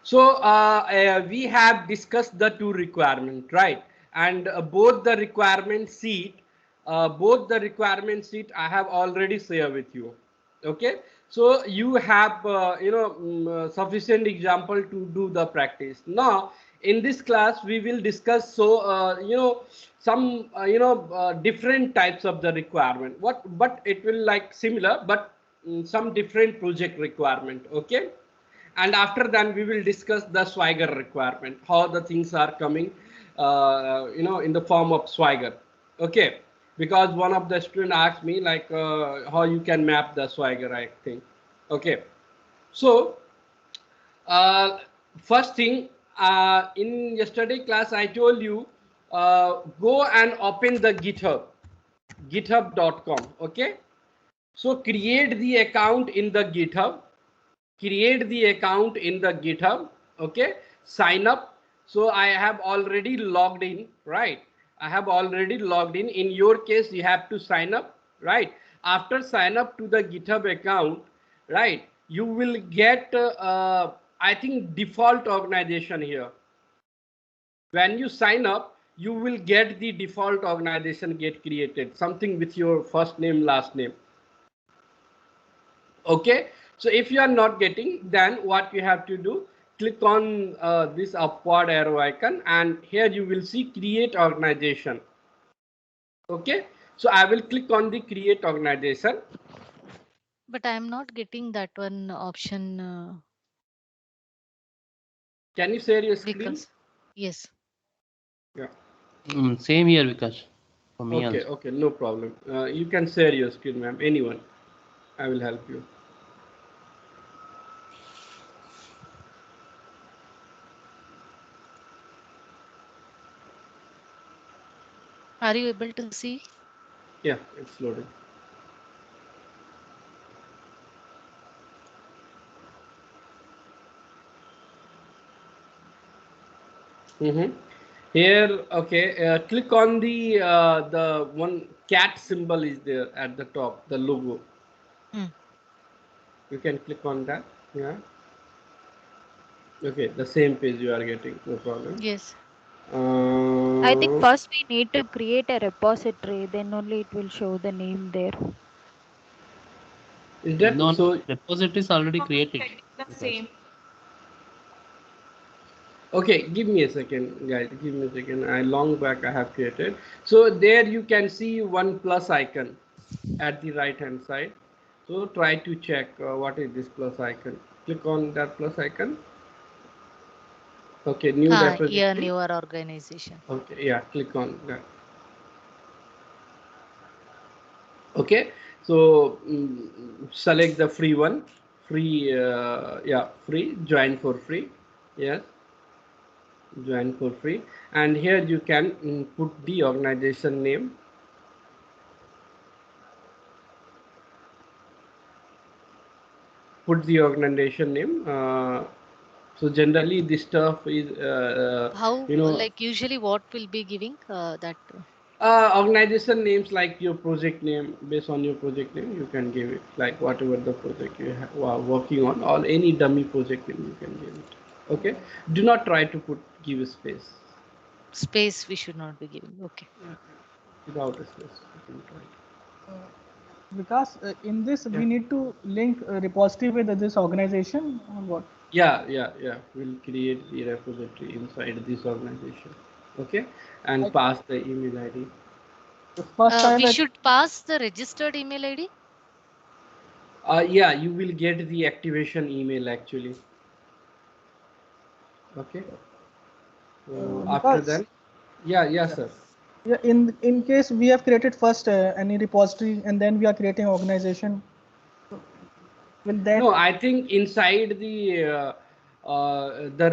So we have discussed the two requirement, right? And both the requirement sheet I have already shared with you. Okay, so you have sufficient example to do the practice. Now in this class we will discuss some different types of the requirement. But it will like similar, but some different project requirement. Okay, and after that we will discuss the Swagger requirement, how the things are coming in the form of Swagger. Okay, because one of the student asked me like how you can map the Swagger, I think. Okay, so uh, first thing, in yesterday class I told you, go and open the github.com. Okay, so create the account in the github. Okay, sign up. So I have already logged in, right? I have already logged in your case you have to sign up, right? After sign up to the github account, right, you will get I think default organization here. When you sign up you will get the default organization get created, something with your first name last name. Okay, so if you are not getting, then what you have to do, click on this upward arrow icon and here you will see create organization. Okay, so I will click on the create organization. But I am not getting that one option Can you share your screen? because yes. Yeah. Same here, Vikas. For me Okay, also. okay, no problem. You can share your screen, ma'am. Anyone, I will help you. Are you able to see? Yeah, it's loading. Mm-hmm. Here, okay, click on the one cat symbol is there at the top, the logo. Hmm. You can click on that. Yeah. Okay, the same page you are getting, no problem. Yes. I think Uh, first we need to create a repository, then only it will show the name there. is that No, no, so? repository is already created. The Vikas. same. Okay, give me a second, guys. Give me a second. I long back I have created. So there you can see one plus icon at the right hand side. So try to check what is this plus icon. Click on that plus icon. Okay, new Yeah, repository. newer organization. Okay, yeah, click on that. Okay, so select the free one, free, yeah, free, join for free. Yes, join for free. And here you can put the organization name. Put the organization name. So generally this stuff is How, you know like usually what will be giving that organization names, like your project name. Based on your project name you can give it like whatever the project you are working on, or any dummy project name you can give it. Okay, do not try to give a space. space we should not be giving. Okay. Yeah, without a space you can try. Uh, Because in this Yeah, we need to link a repository with this organization or what? yeah, we'll create the repository inside this organization. Okay, and Like pass the email id. the first time We that should pass the registered email ID. Yeah, you will get the activation email actually. Okay, so after because that, yeah, yeah, sir. yeah, in case we have created first any repository and then we are creating organization, so will that No, I think inside the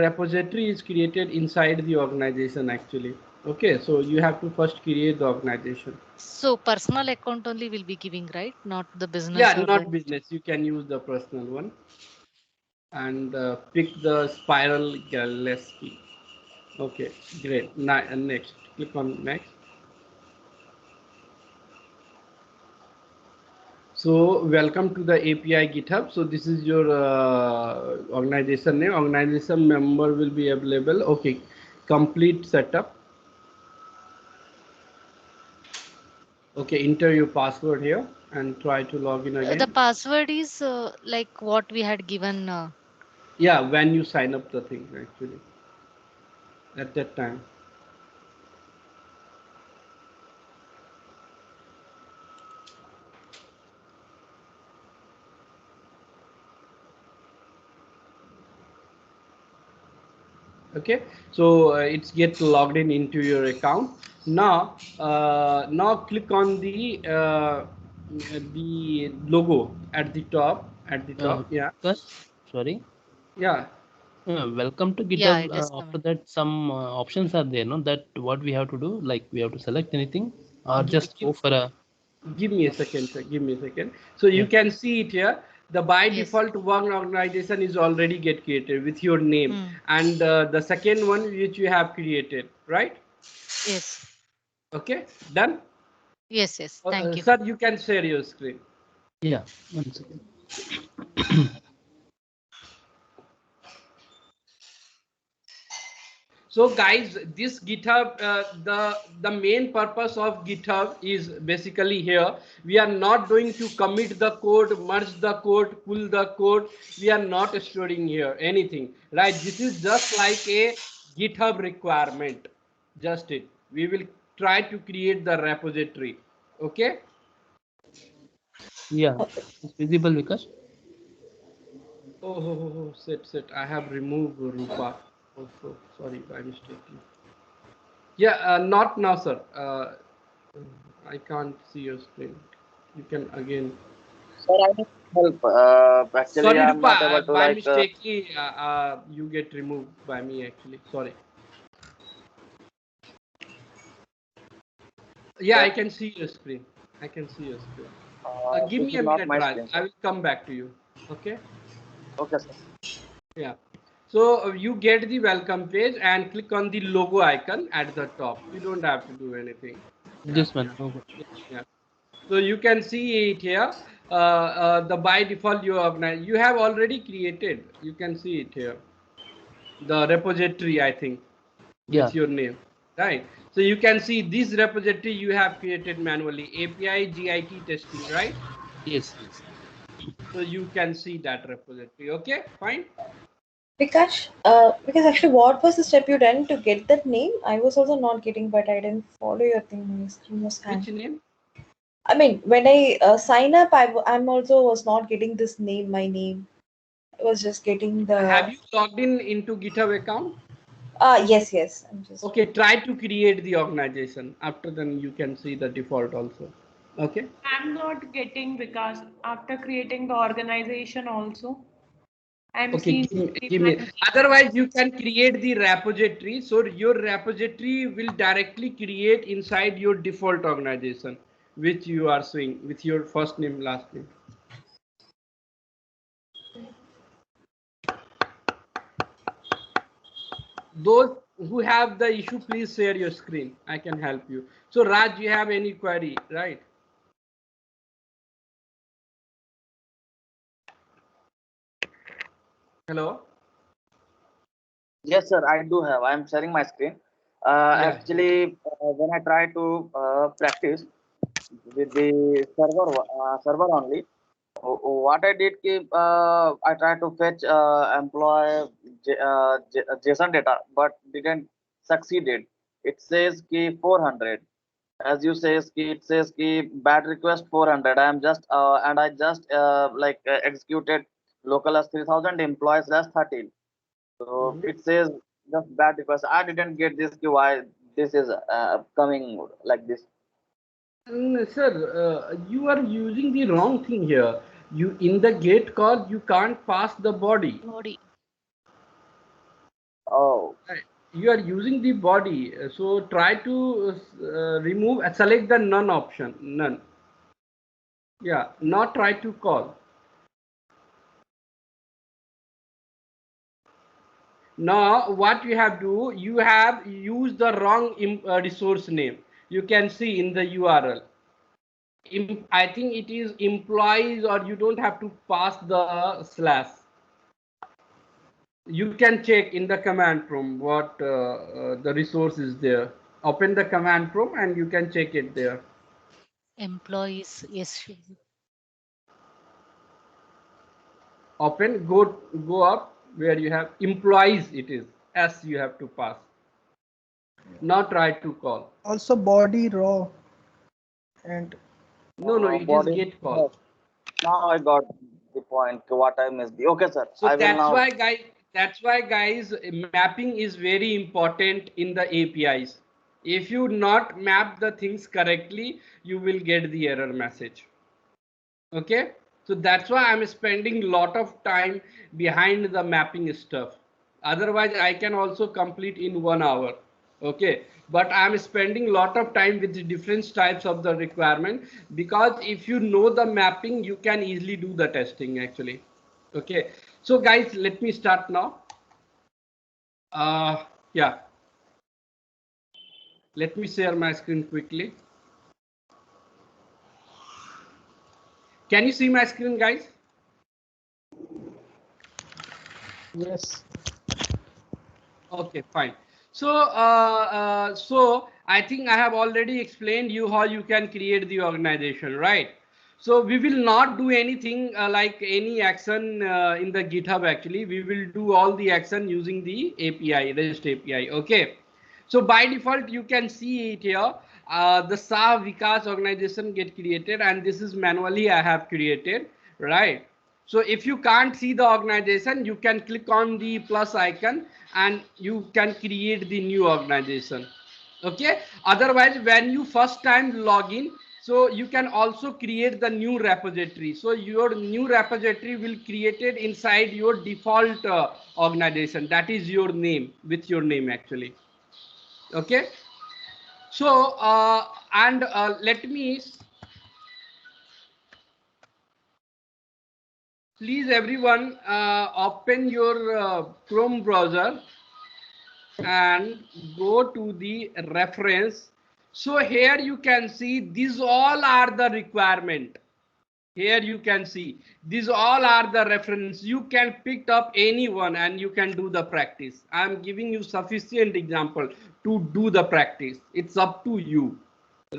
repository is created inside the organization actually. Okay, so you have to first create the organization. So personal account only will be giving, right? Not the business Yeah, or not registered. business. You can use the personal one and pick the spiral Gillespie. Okay, great. Next, click on next. So welcome to the API GitHub. So this is your organization name. Organization member will be available. Okay, complete setup. Okay, enter your password here and try to log in again. The password is like what we had given. Yeah, when you sign up the thing actually at that time. Okay, so it's get logged in into your account. Now now click on the logo at the top yeah, Vikas, sorry. yeah. Welcome to Yeah, GitHub. it is After coming. that, some options are there, no? That what we have to do, like we have to select anything, or just go for a. Give me a second, sir. Give me a second. So you Yeah. can see it here. The by Yes. default one organization is already get created with your name, Hmm. and the second one which you have created, right? Yes. Okay, done. Yes. Yes. Thank you. Sir, you can share your screen. Yeah. 1 second. So guys, this GitHub, the main purpose of GitHub is basically here. We are not going to commit the code, merge the code, pull the code. We are not storing here anything, right? This is just like a GitHub requirement. Just it. We will try to create the repository. Okay. Yeah. It's visible, Vikas. Oh, sit. I have removed Rupa. Oh, so sorry by mistake. Yeah, not now, sir. I can't see your screen. You can again. Sir, I need help. Actually, Sorry, I'm Rupa. not able to By like. mistake, you get removed by me. Actually, sorry. Yeah, I Sir, can see your screen. I can see your screen. Give this me is a not minute, my Raj. screen, I sir. will come back to you. Okay. Okay, sir. Yeah. So you get the welcome page and click on the logo icon at the top. You don't have to do anything. Yeah. This one. Okay. Yeah. So you can see it here. The by default you have already created. You can see it here. The repository, I think, Yeah. with your name, right? So you can see this repository you have created manually. API GIT testing, right? Yes. Yes. So you can see that repository. Okay, fine. Because actually, what was the step you done to get that name? I was also not getting, but I didn't follow your thing. My screen was hang. Which name? I mean, when I sign up, I'm also was not getting this name. My name. I was just getting Have the. you logged in into GitHub account? Yes. I'm just. Okay, try to create the organization. After then you can see the default also. Okay. I'm not getting because after creating the organization also, I'm Okay, seeing give my me. Otherwise, you can create the repository. So your repository will directly create inside your default organization, which you are seeing with your first name, last name. Those who have the issue, please share your screen. I can help you. So Raj, you have any query, right? Hello? Yes, sir. I do have. I'm sharing my screen. Yeah. Actually, when I try to practice with the server only, what I did, I tried to fetch employee JSON data, but didn't succeeded. It says key 400. As you says key, it says key bad request 400. I am just and I just executed local as 3000 employees as 13. So Mhm. it says just bad request. I didn't get this key. Why this is coming like this? Sir, you are using the wrong thing here. You in the gate call, you can't pass the body. Body. Oh, Right. You are using the body. So try to remove, select the none option. None. Yeah, not try to call. Now, what you have do, you have used the wrong resource name. You can see in the URL. I think it is employees, or you don't have to pass the slash. You can check in the command prompt what the resource is there. Open the command prompt and you can check it there. Employees, yes. Open, go up where you have employees, it is S you have to pass, not try to call. Also body raw and No, it is body. get call. Now I got the point. What I missed. Okay, sir. So I will that's now. why guys, mapping is very important in the APIs. If you not map the things correctly, you will get the error message. Okay, so that's why I'm spending a lot of time behind the mapping stuff. Otherwise I can also complete in 1 hour. Okay, but I'm spending a lot of time with the different types of the requirement, because if you know the mapping, you can easily do the testing actually. Okay, so guys, let me start now. Yeah, let me share my screen quickly. Can you see my screen, guys? yes. Okay, fine. So so I think I have already explained you how you can create the organization, right? So we will not do anything like any action in the GitHub. Actually, we will do all the action using the API, REST API. Okay. So by default, you can see it here. The SA Vikas organization get created, and this is manually I have created, right? So if you can't see the organization, you can click on the plus icon and you can create the new organization. Okay. Otherwise, when you first time log in, so you can also create the new repository. So your new repository will created inside your default organization. That is your name, with your name actually. Okay. So let me, please everyone, open your Chrome browser and go to the reference. So here you can see these all are the requirement. Here you can see these all are the reference. You can pick up any one and you can do the practice. I'm giving you sufficient example to do the practice. It's up to you.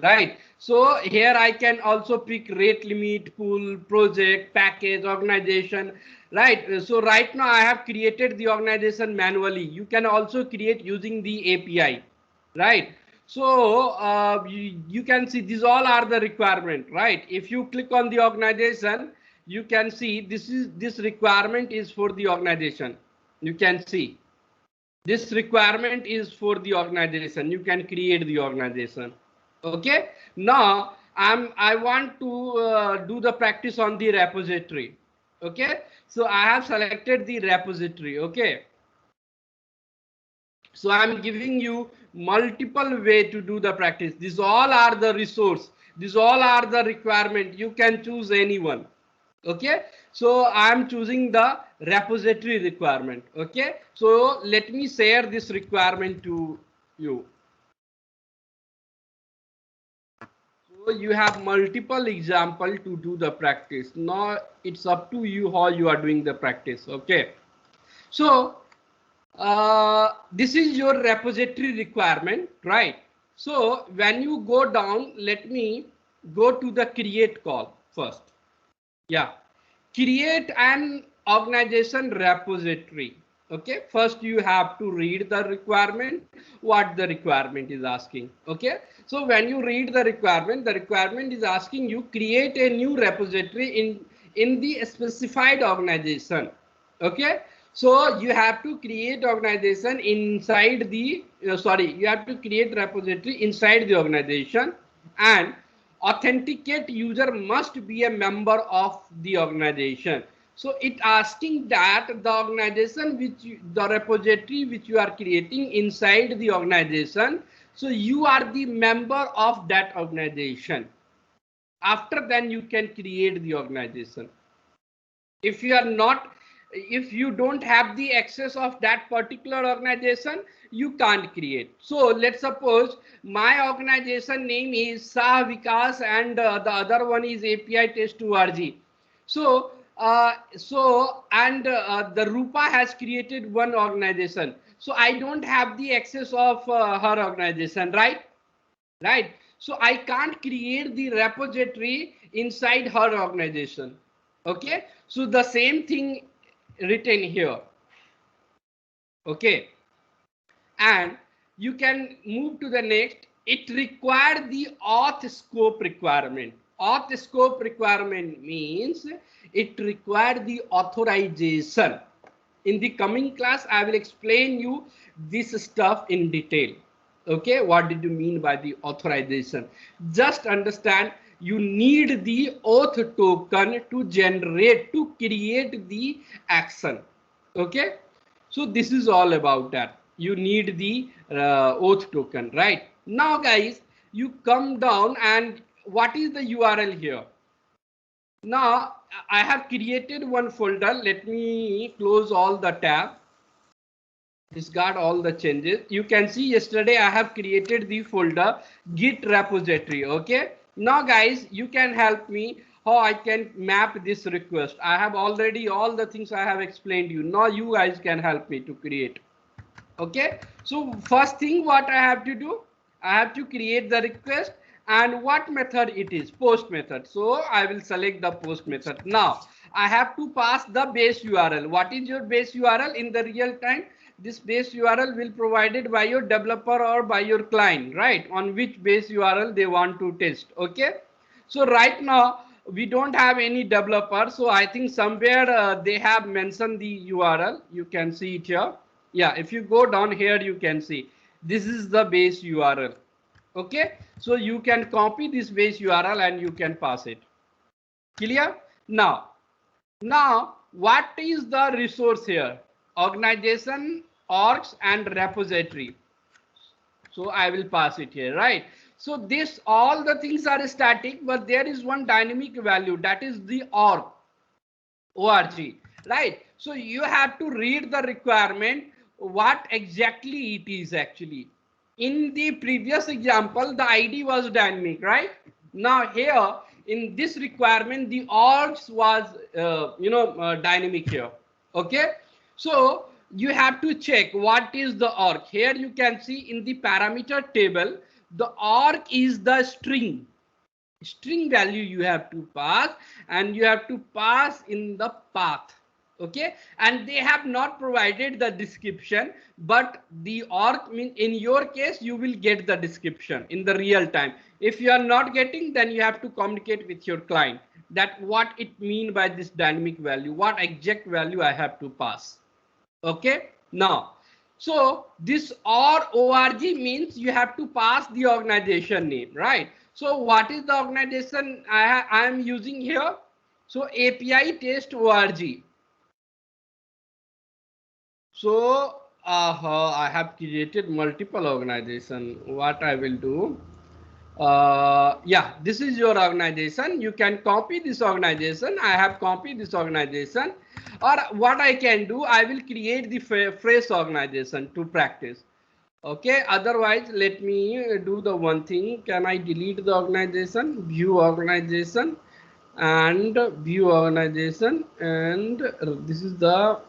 Right. So here I can also pick rate limit, pool, project, package, organization. Right. So right now I have created the organization manually. You can also create using the API. Right. So you can see these all are the requirement. Right. If you click on the organization, you can see this requirement is for the organization. You can see this requirement is for the organization. You can create the organization. Okay, now I want to do the practice on the repository. Okay, so I have selected the repository. Okay, so I'm giving you multiple way to do the practice. These all are the resource. These all are the requirement. You can choose anyone. Okay, so I'm choosing the repository requirement. Okay, so let me share this requirement to you. So you have multiple example to do the practice. Now it's up to you how you are doing the practice. Okay, so this is your repository requirement, right? So when you go down, let me go to the create call first. Yeah, create an organization repository. Okay, first you have to read the requirement, what the requirement is asking. Okay, so when you read the requirement is asking you create a new repository in the specified organization. Okay, so you have to create organization inside the you have to create repository inside the organization, and authenticate user must be a member of the organization. So it asking that the organization the repository which you are creating inside the organization, so you are the member of that organization. After then you can create the organization. If you are not if you don't have the access of that particular organization, you can't create. So let's suppose my organization name is Sah Vikas and the other one is API Test org. So the Rupa has created one organization. So I don't have the access of her organization, right? Right. So I can't create the repository inside her organization. Okay. So the same thing written here. Okay. And you can move to the next. It required the auth scope requirement. Auth scope requirement means it required the authorization. In the coming class, I will explain you this stuff in detail. Okay, what did you mean by the authorization? Just understand you need the auth token to generate, to create the action. Okay, so this is all about that. You need the auth token, right? Now guys, you come down and what is the URL here? Now I have created one folder. Let me close all the tab. This got all the changes. You can see yesterday I have created the folder Git repository. Okay. Now guys, you can help me how I can map this request. I have already all the things I have explained you. Now you guys can help me to create. Okay. So first thing what I have to do, I have to create the request and what method it is, post method. So I will select the post method. Now I have to pass the base URL. What is your base URL in the real time? This base URL will provided by your developer or by your client, right? On which base URL they want to test. Okay. So right now we don't have any developer. So I think somewhere they have mentioned the URL. You can see it here. Yeah, if you go down here, you can see this is the base URL. Okay, so you can copy this base URL and you can pass it. Clear? Now what is the resource here? Organization, orgs and repository. So I will pass it here, right? So this, all the things are static, but there is one dynamic value, that is the org, right? So you have to read the requirement, what exactly it is actually. In the previous example, the ID was dynamic, right? Now here in this requirement, the orgs was dynamic here. Okay, so you have to check what is the org. Here you can see in the parameter table, the org is the string value you have to pass, and you have to pass in the path. Okay, and they have not provided the description, but the org mean in your case you will get the description in the real time. If you are not getting, then you have to communicate with your client that what it mean by this dynamic value, what exact value I have to pass. Okay, now so this org means you have to pass the organization name, right? So what is the organization I am using here? So API Test org. So I have created multiple organization. What I will do, yeah, this is your organization. You can copy this organization. I have copied this organization, or what I can do, I will create the fresh organization to practice. Okay, otherwise let me do the one thing. Can I delete the organization, view organization, and view organization, and this is the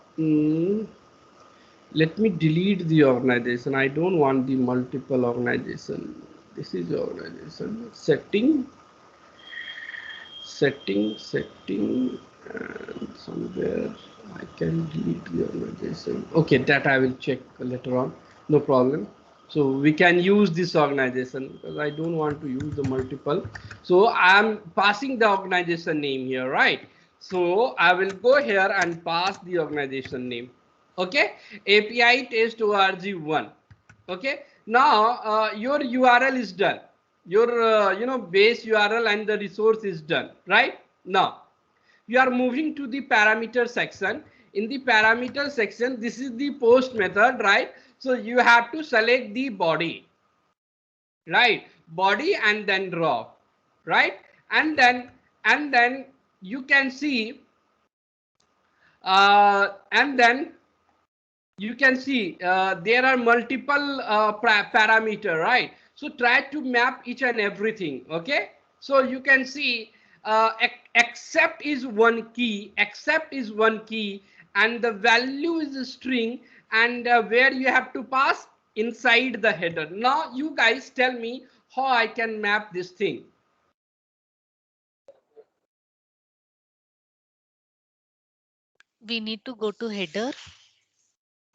let me delete the organization. I don't want the multiple organization. This is the organization. Setting, and somewhere I can delete the organization. Okay, that I will check later on. No problem. So we can use this organization because I don't want to use the multiple. So I'm passing the organization name here, right? So I will go here and pass the organization name. Okay, API Test org1. Okay, now your URL is done. Your base URL and the resource is done, right? Now you are moving to the parameter section. In the parameter section, this is the post method, right? So you have to select the body, right? Body and then raw, right? And then you can see And then you can see there are multiple parameter, right? So try to map each and everything. Okay, so you can see except is one key, and the value is a string, and where you have to pass inside the header. Now you guys tell me how I can map this thing. We need to go to header.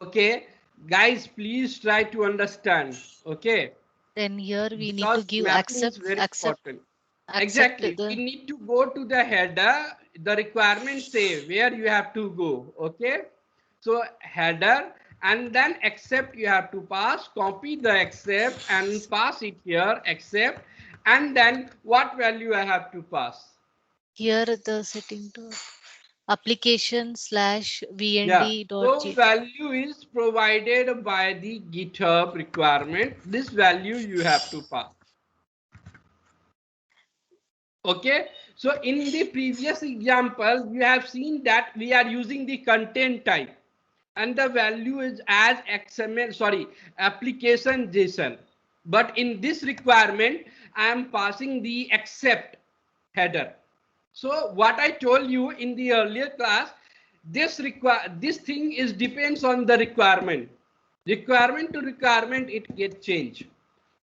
Okay, guys, please try to understand. Okay, Then here we need to because give mapping is accept, very important. accept Exactly. We the need to go to the header. The requirements say where you have to go. Okay. So header, and then accept you have to pass. Copy the accept and pass it here. Accept, and then what value I have to pass? here the setting to application slash Yeah. vnd dot So g. value is provided by the GitHub requirement. This value you have to pass. Okay, so in the previous example, we have seen that we are using the content type and the value is as XML, sorry, application JSON. But in this requirement, I am passing the accept header. So what I told you in the earlier class, this thing is depends on the requirement. Requirement to requirement, it gets changed.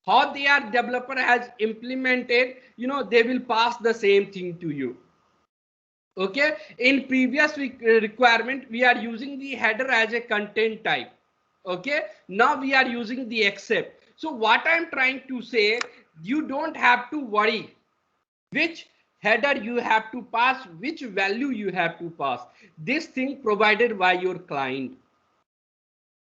How their developer has implemented, they will pass the same thing to you. Okay, in previous requirement we are using the header as a content type. Okay, now we are using the accept. So what I'm trying to say, you don't have to worry which header you have to pass, which value you have to pass. This thing provided by your client.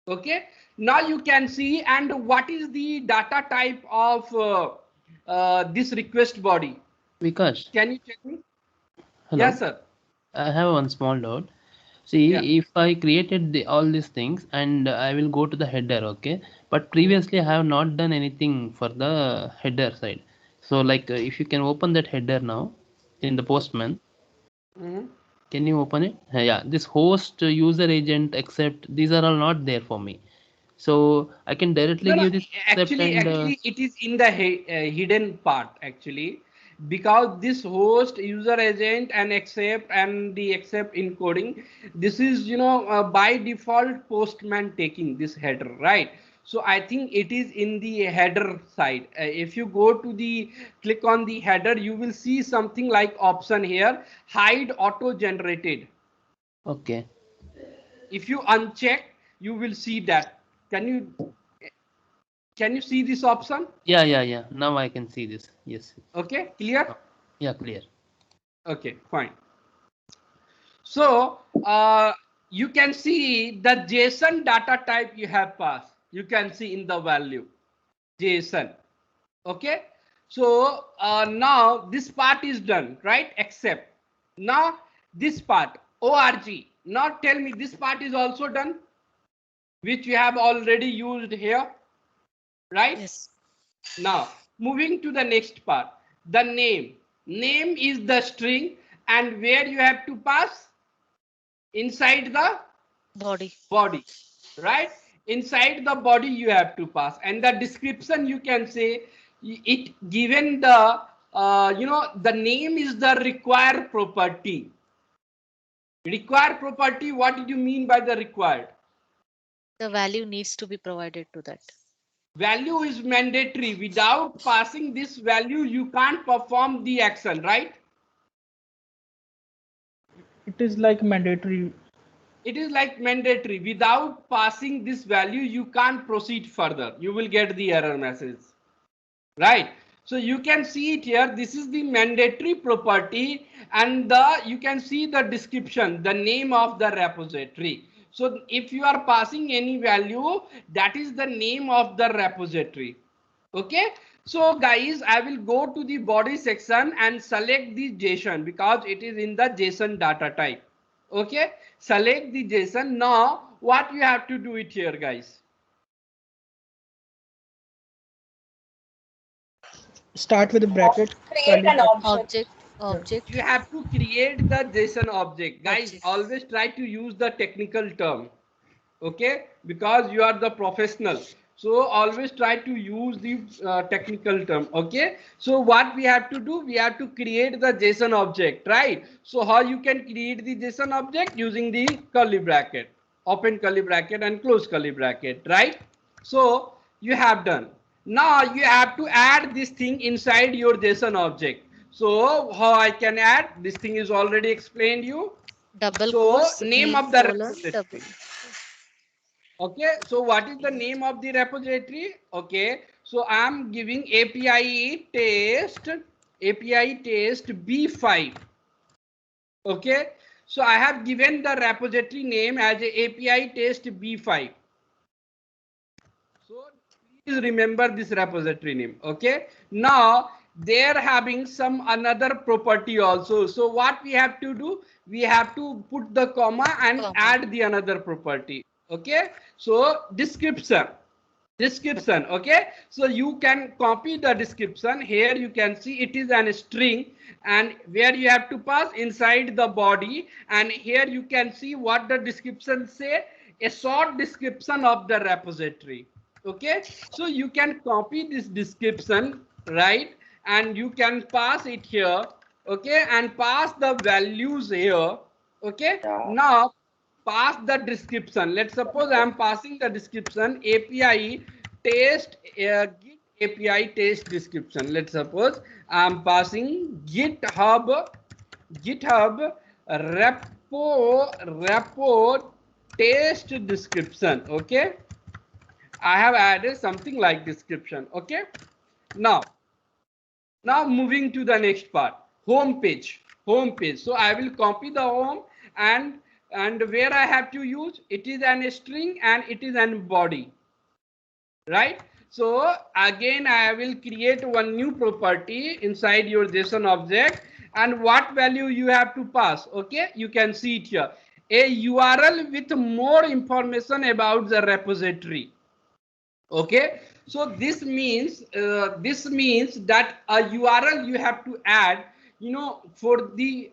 Okay, now you can see, and what is the data type of this request body? Vikash, Can you tell me? hello. Yes, sir. I have one small doubt. See, Yeah. if I created all these things and I will go to the header, okay? But previously I have not done anything for the header side. So like if you can open that header now in the Postman, Mhm. can you open it? Yeah, this host, user agent, accept, these are all not there for me. So I can directly No, no. give this accept Actually, and it is in the hidden part actually, because this host, user agent, and the accept encoding. This is by default Postman taking this header, right? So I think it is in the header side. If you go to the click on the header, you will see something like option here, hide auto generated. okay. If you uncheck, you will see that. Can you see this option? Yeah. Now I can see this. Yes. Okay, clear? Yeah, clear. Okay, fine. So you can see the JSON data type you have passed. You can see in the value JSON. Okay, so now this part is done, right? Except now this part org. Now tell me, this part is also done, which you have already used here, right? Yes. Now moving to the next part, the name. Name is the string, and where you have to pass inside the body, right? Inside the body you have to pass, and the description you can say it given the the name is the required property. Required property, what did you mean by the required? The value needs to be provided to that. Value is mandatory. Without passing this value, you can't perform the action, right? It is like mandatory. It is like mandatory. Without passing this value, you can't proceed further. You will get the error message, right? So you can see it here. This is the mandatory property, and you can see the description, the name of the repository. So if you are passing any value, that is the name of the repository. Okay, so guys, I will go to the body section and select the JSON because it is in the JSON data type. Okay, select the JSON. Now what you have to do it here, guys? Start with a bracket. Create an object. Object. You have to create the JSON object. Guys, Object. always try to use the technical term. Okay, because you are the professional, so always try to use the technical term. Okay, so what we have to do, we have to create the JSON object, right? So how you can create the JSON object? Using the curly bracket, open curly bracket and close curly bracket, right? So you have done. Now you have to add this thing inside your JSON object. So how I can add? This thing is already explained you. Double So quotes. name Name of the colon double. repository. Okay, so what is the name of the repository? Okay, so I'm giving API test B5. Okay, so I have given the repository name as a API test B5. So please remember this repository name. Okay, now they're having some another property also. So what we have to do, we have to put the comma and add the another property. Okay, so description. Okay, so you can copy the description. Here you can see it is an string, and where you have to pass inside the body, and here you can see what the description say, a short description of the repository. Okay, so you can copy this description, right, and you can pass it here. Okay, and pass the values here. Okay, now pass the description. Let's suppose I am passing the description API test git API test description. Let's suppose I am passing GitHub repo test description. Okay, I have added something like description. Okay, now moving to the next part, home page. So I will copy the home, and where I have to use, it is an string and it is an body, right? So again I will create one new property inside your JSON object, and what value you have to pass. Okay, you can see it here, a URL with more information about the repository. Okay, so this means that a URL you have to add, for the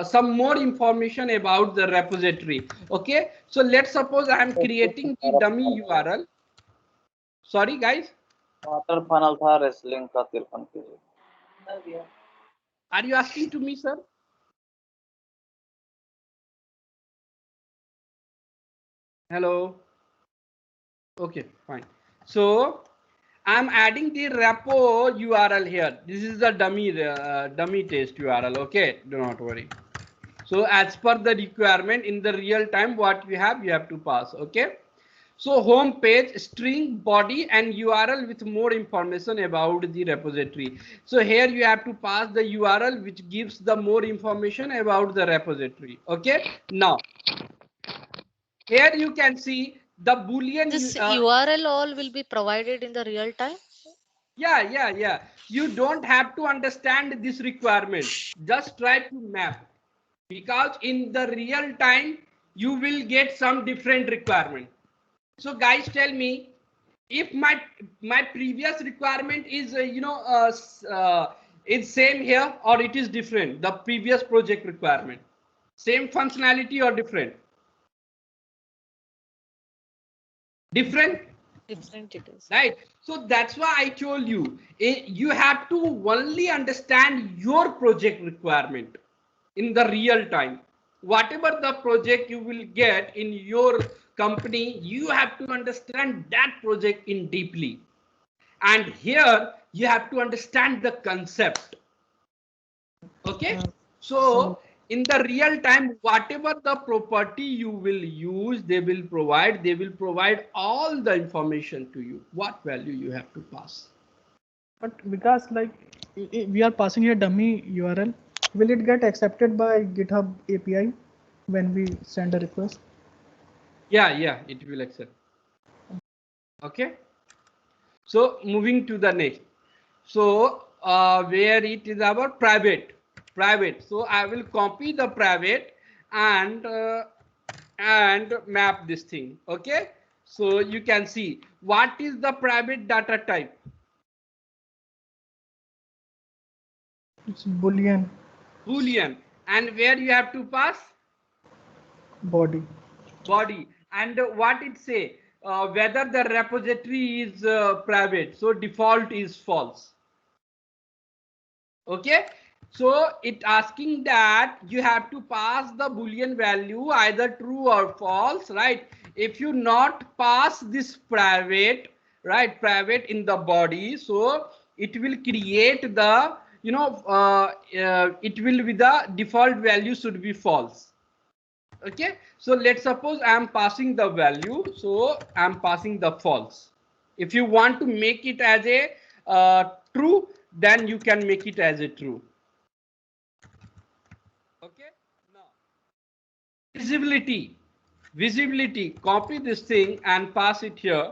some more information about the repository. Okay, so let's suppose I am creating the dummy URL. Sorry guys, water funnel था wrestling का 53 KG are you asking to me, sir? Hello. Okay, fine. So I'm adding the repo URL here. This is the dummy test URL. Okay, do not worry. So as per the requirement in the real time, what you have to pass. Okay, so home page, string, body, and URL with more information about the repository. So here you have to pass the URL which gives the more information about the repository. Okay, now here you can see the boolean. This URL all will be provided in the real time. Yeah. You don't have to understand this requirement. Just try to map, because in the real time you will get some different requirement. So guys, tell me if my previous requirement is it's same here or it is different. The previous project requirement, same functionality or different? Different it is, right? So that's why I told you, you have to only understand your project requirement in the real time. Whatever the project you will get in your company, you have to understand that project in deeply, and here you have to understand the concept. Okay, so in the real time, whatever the property you will use, they will provide all the information to you, what value you have to pass. But because like we are passing here dummy URL, will it get accepted by GitHub API when we send a request? Yeah, it will accept. Okay, so moving to the next. So where it is our private. So I will copy the private and map this thing. Okay, so you can see what is the private data type. It's Boolean Boolean. And where you have to pass? body. Body. And what it say? Whether the repository is private. So default is false. Okay. So it asking that you have to pass the Boolean value either true or false, right? If you not pass this private, right, private in the body, so it will create the, it will be the default value should be false. Okay, so let's suppose I am passing the value, so I am passing the false. If you want to make it as a true, then you can make it as a true. Okay, now visibility, copy this thing and pass it here.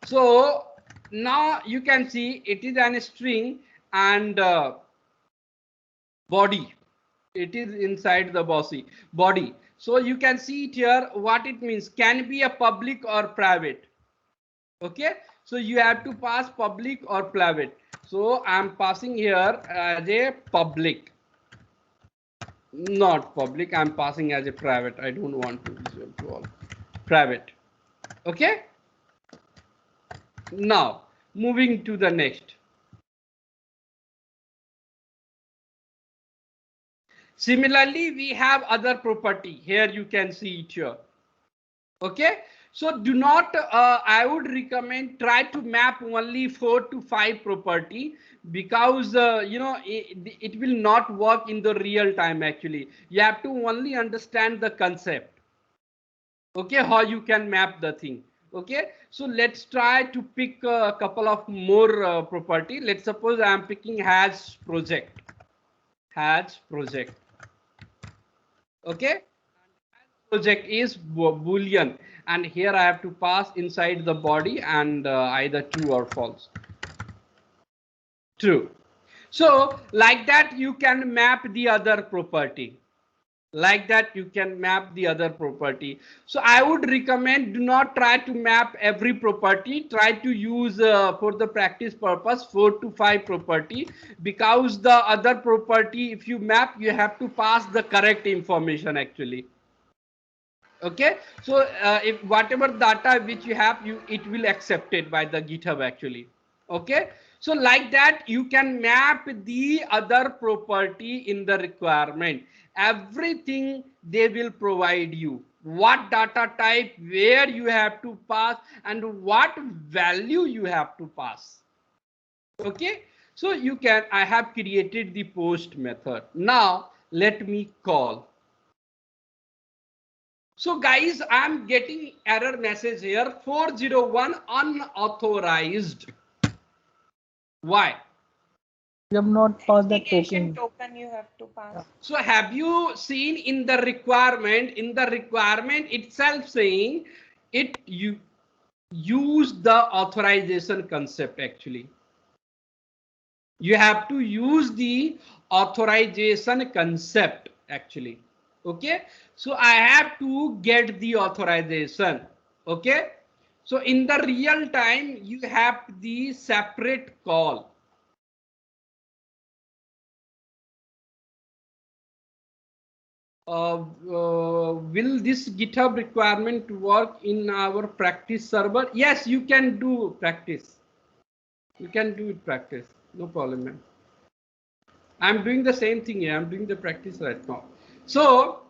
So now you can see it is an string and body. It is inside the body. So you can see it here what it means. Can be a public or private. Okay, so you have to pass public or private. So I'm passing here as a public, not public. I'm passing as a private. I don't want to visual to all private. Okay, now moving to the next. Similarly, we have other property here. You can see it here. Okay, so do not, I would recommend try to map only 4 to 5 property, because it will not work in the real time. Actually, you have to only understand the concept. Okay, how you can map the thing. Okay, so let's try to pick a couple of more property. Let's suppose I am picking has project. Okay, project is Boolean, and here I have to pass inside the body and either true or false. True. So like that you can map the other property. Like that you can map the other property. So I would recommend do not try to map every property. Try to use for the practice purpose 4 to 5 property, because the other property if you map you have to pass the correct information actually. Okay, so if whatever data which you have, it will accepted by the GitHub actually. Okay, so like that you can map the other property in the requirement. Everything they will provide you, what data type, where you have to pass, and what value you have to pass. Okay, so you can, I have created the post method. Now let me call. So guys, I'm getting error message here 401 unauthorized. Why? You have not passed that Authentication token. token you have to pass. So have you seen in the requirement itself saying you use the authorization concept actually. You have to use the authorization concept actually. Okay, so I have to get the authorization. Okay, so in the real time you have the separate call. Will this GitHub requirement work in our practice server? Yes, you can do practice. You can do it practice, no problem, man. I'm doing the same thing here. I'm doing the practice right now. So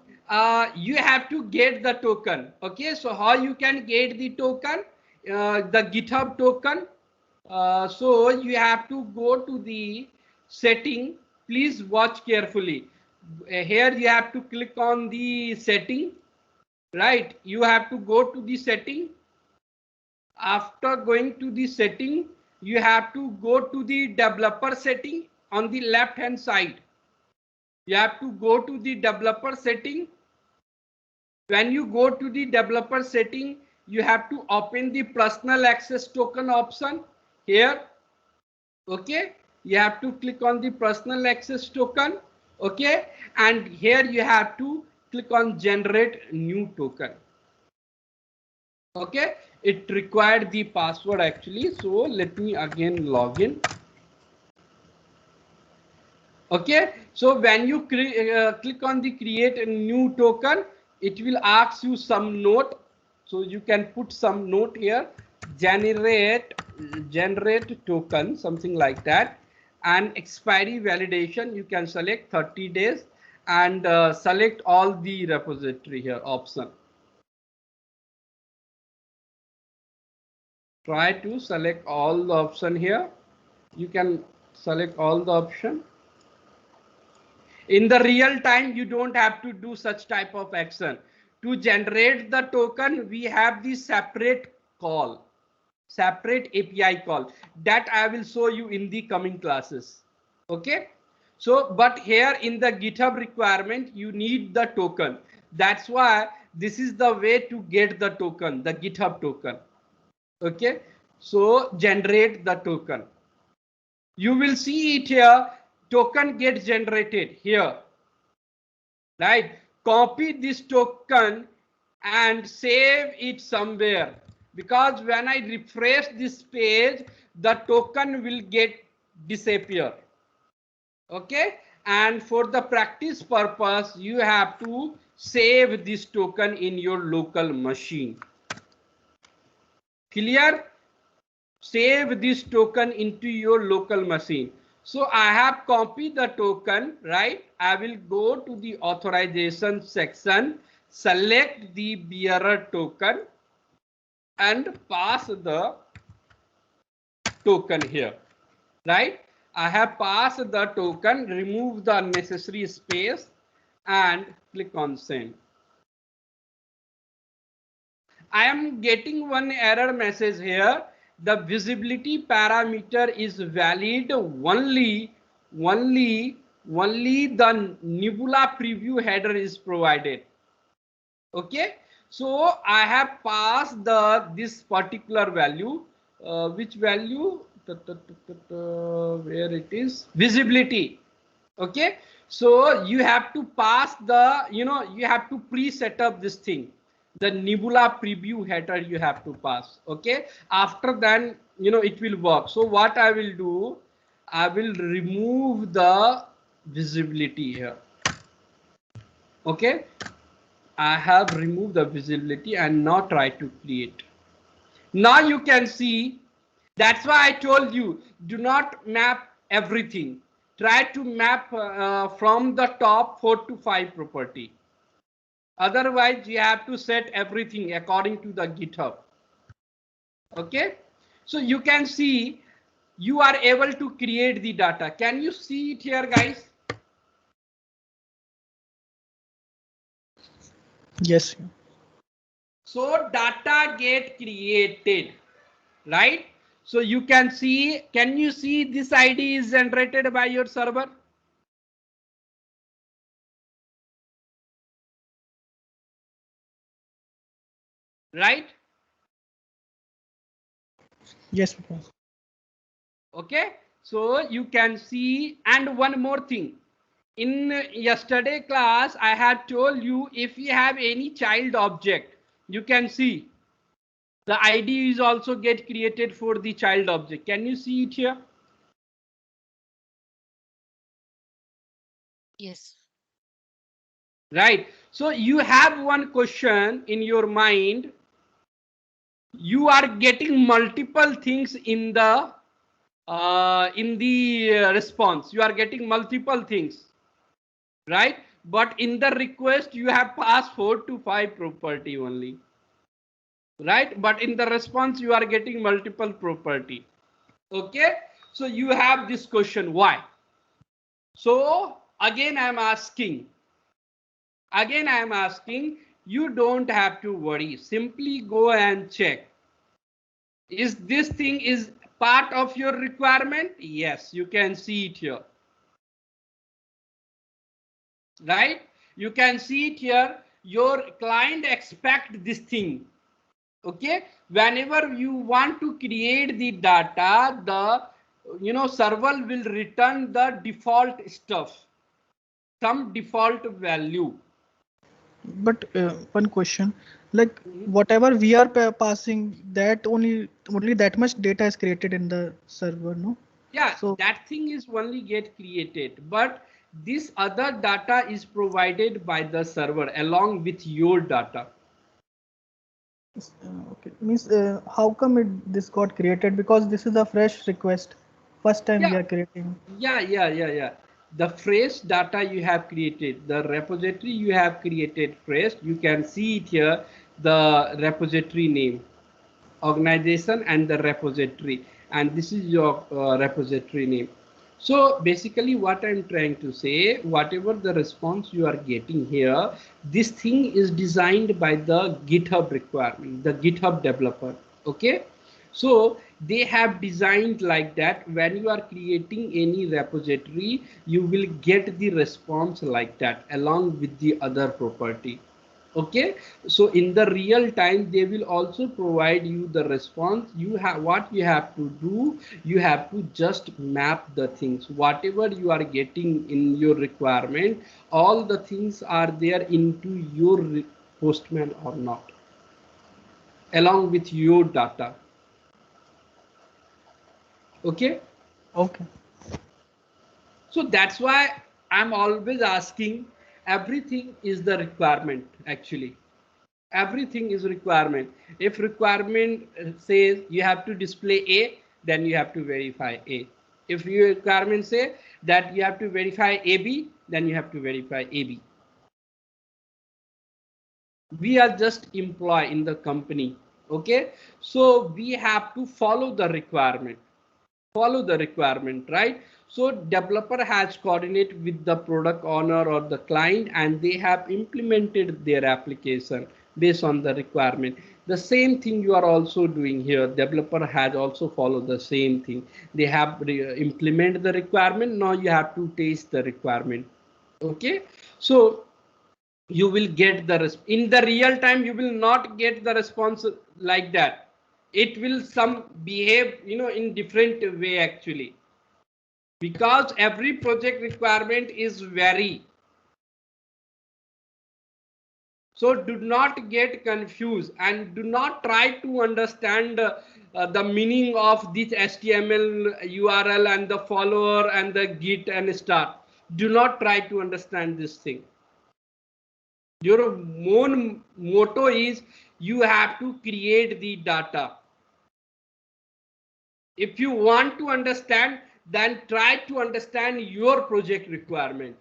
you have to get the token. Okay, so how you can get the token? The GitHub token. So you have to go to the setting. Please watch carefully. Here you have to click on the setting. Right, you have to go to the setting. After going to the setting, you have to go to the developer setting on the left hand side. You have to go to the developer setting. When you go to the developer setting, you have to open the personal access token option here. Okay, you have to click on the personal access token. Okay, and here you have to click on generate new token. Okay, it required the password actually, so let me again log in. Okay, so when you click on the create a new token, it will ask you some note. So you can put some note here, generate token, something like that. And expiry validation, you can select 30 days and select all the repository here option. Try to select all the option here. You can select all the option. In the real time, you don't have to do such type of action. To generate the token, we have the separate call, separate API call that I will show you in the coming classes. Okay. So, but here in the GitHub requirement, you need the token. That's why this is the way to get the token, the GitHub token. Okay. So generate the token. You will see it here. Token gets generated here. Right, copy this token and save it somewhere, because when I refresh this page, the token will get disappear. Okay, and for the practice purpose, you have to save this token in your local machine. Clear? Save this token into your local machine. So I have copied the token, right? I will go to the authorization section, select the bearer token and pass the token here, right? I have passed the token, remove the unnecessary space and click on send. I am getting one error message here. The visibility parameter is valid only the Nebula preview header is provided. Okay, so I have passed this particular value. Which value? Where it is? Visibility. Okay, so you have to pass the, you have to pre-set up this thing. The Nebula preview header you have to pass. Okay, after then it will work. So what I will do, I will remove the visibility here. Okay, I have removed the visibility and now try to create. Now you can see, that's why I told you, do not map everything. Try to map from the top 4 to 5 property. Otherwise, you have to set everything according to the GitHub. Okay, so you can see you are able to create the data. Can you see it here, guys? Yes. So data get created, right? So you can see, can you see this ID is generated by your server? Right? Yes. Okay, so you can see. And one more thing, in yesterday class I had told you, if you have any child object, you can see the ID is also get created for the child object. Can you see it here? Yes. Right, so you have one question in your mind, you are getting multiple things in the response, you are getting multiple things, right? But in the request you have passed 4 to 5 property only, right? But in the response you are getting multiple property. Okay, so you have this question, why? So again I am asking, you don't have to worry, simply go and check, is this thing is part of your requirement? Yes, you can see it here. Right, you can see it here, your client expect this thing. Okay, whenever you want to create the data, the server will return the default stuff, some default value. But one question, like whatever we are passing, that only that much data is created in the server, no? Yeah, So that thing is only get created, but this other data is provided by the server along with your data. okay, means how come this got created? Because this is a fresh request. First time we Yeah, are creating. yeah. The fresh data you have created, the repository you have created fresh, you can see it here, the repository name, organization and the repository, and this is your repository name. So basically what I'm trying to say, whatever the response you are getting here, this thing is designed by the GitHub requirement, the GitHub developer. Okay, so they have designed like that. When you are creating any repository, you will get the response like that along with the other property. Okay, so in the real time they will also provide you the response. You have, what you have to do, you have to just map the things, whatever you are getting in your requirement, all the things are there into your Postman or not, along with your data. Okay, Okay. so that's why I'm always asking, everything is the requirement. Actually, everything is requirement. If requirement says you have to display A, then you have to verify A. If your requirement say that you have to verify AB, then you have to verify AB. We are just employee in the company. Okay, so we have to follow the requirement, right? So developer has coordinated with the product owner or the client, and they have implemented their application based on the requirement. The same thing you are also doing here. Developer has also followed the same thing. They have implemented the requirement. Now you have to test the requirement. Okay, so you will get the in the real time. You will not get the response like that. It will some behave, in different way actually, because every project requirement is vary. So do not get confused and do not try to understand the meaning of this HTML URL and the follower and the git and start. Do not try to understand this thing. Your main motto is you have to create the data. If you want to understand, then try to understand your project requirement.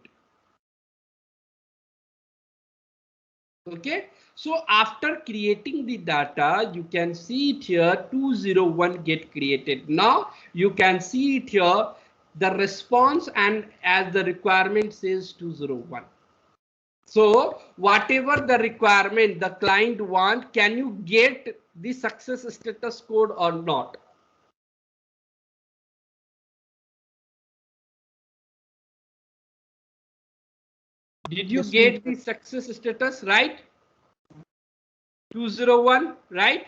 Okay, so after creating the data, you can see it here, 201 get created. Now you can see it here, the response, and as the requirement says 201. So whatever the requirement the client want, can you get the success status code or not? Did you Yes, we get the success status, right? 201, right?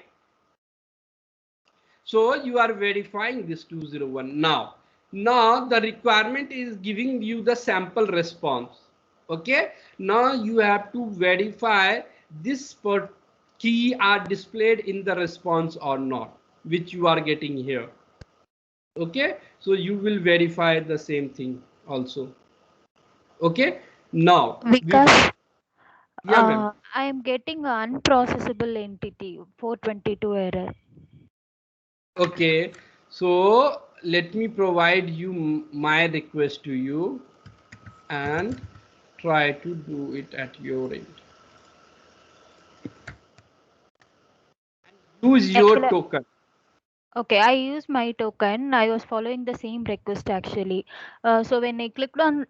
So you are verifying this 201 now. Now the requirement is giving you the sample response. Okay, now you have to verify this per key are displayed in the response or not, which you are getting here. Okay, so you will verify the same thing also. Okay, now Because yeah, ma'am. I am getting unprocessable entity 422 error. Okay, so let me provide you my request to you and try to do it at your end. Use your Actually, token. okay, I used my token. I was following the same request actually. So when I clicked on,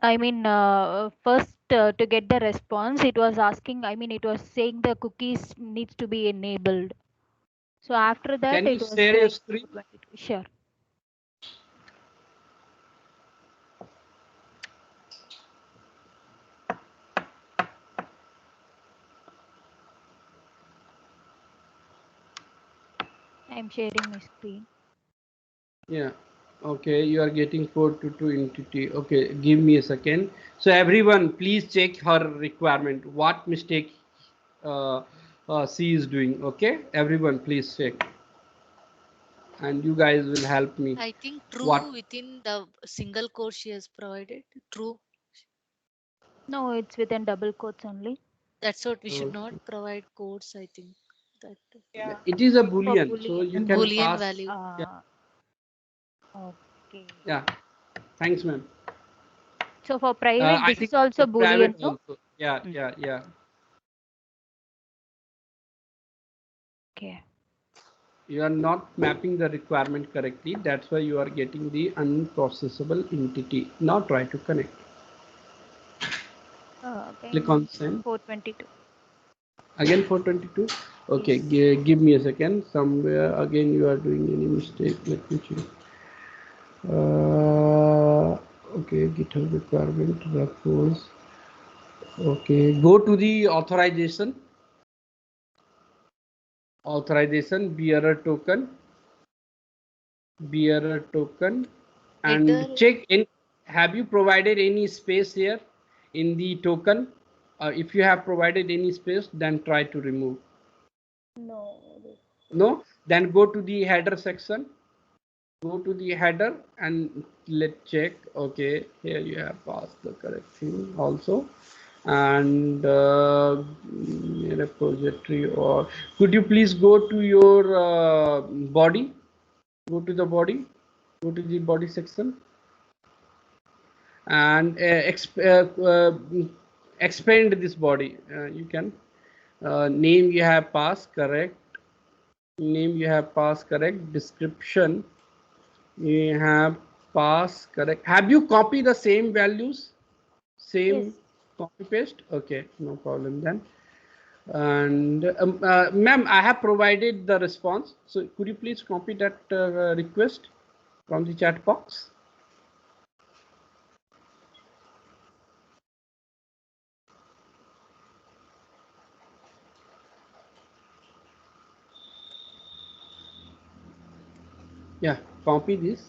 first to get the response, it was asking, it was saying the cookies needs to be enabled. So after that, Can you it was share your showing screen? 422. Sure. I'm sharing my screen. Yeah. Okay, you are getting 422 entity. Okay, give me a second. So everyone, please check her requirement. What mistake she is doing? Okay, everyone, please check. and you guys will help me. I think true What? within the single quote she has provided. True. No, it's within double quotes only. That's what we should Okay. not provide quotes. I think that Yeah. It is a For boolean, so Boolean. you can Boolean pass. value. Yeah, Okay. yeah. Thanks, ma'am. So for private, I this think is also for private Boolean, no? also. Yeah, Mm. yeah, yeah. Okay. You are not mapping the requirement correctly. That's why you are getting the unprocessable entity. Now try to connect. Click on Again, send. 422. Again 422. Okay, Yes. give me a second. Somewhere again you are doing any mistake. Let me check. Okay, GitHub requirement repos. Okay, go to the authorization. Authorization bearer token. Bearer token, and Header. check in. Have you provided any space here in the token? If you have provided any space, then try to remove. No. No, then go to the header section. Go to the header and let's check. Okay, here you have passed the correct thing also. And repository, or could you please go to your body? Go to the body. Go to the body section and expand this body. You can name you have passed correct. Name you have passed correct. Description you have passed correct. Have you copied the same values? Same Yes. copy paste? Okay, no problem then. And ma'am, I have provided the response. So could you please copy that request from the chat box? Yeah, copy this.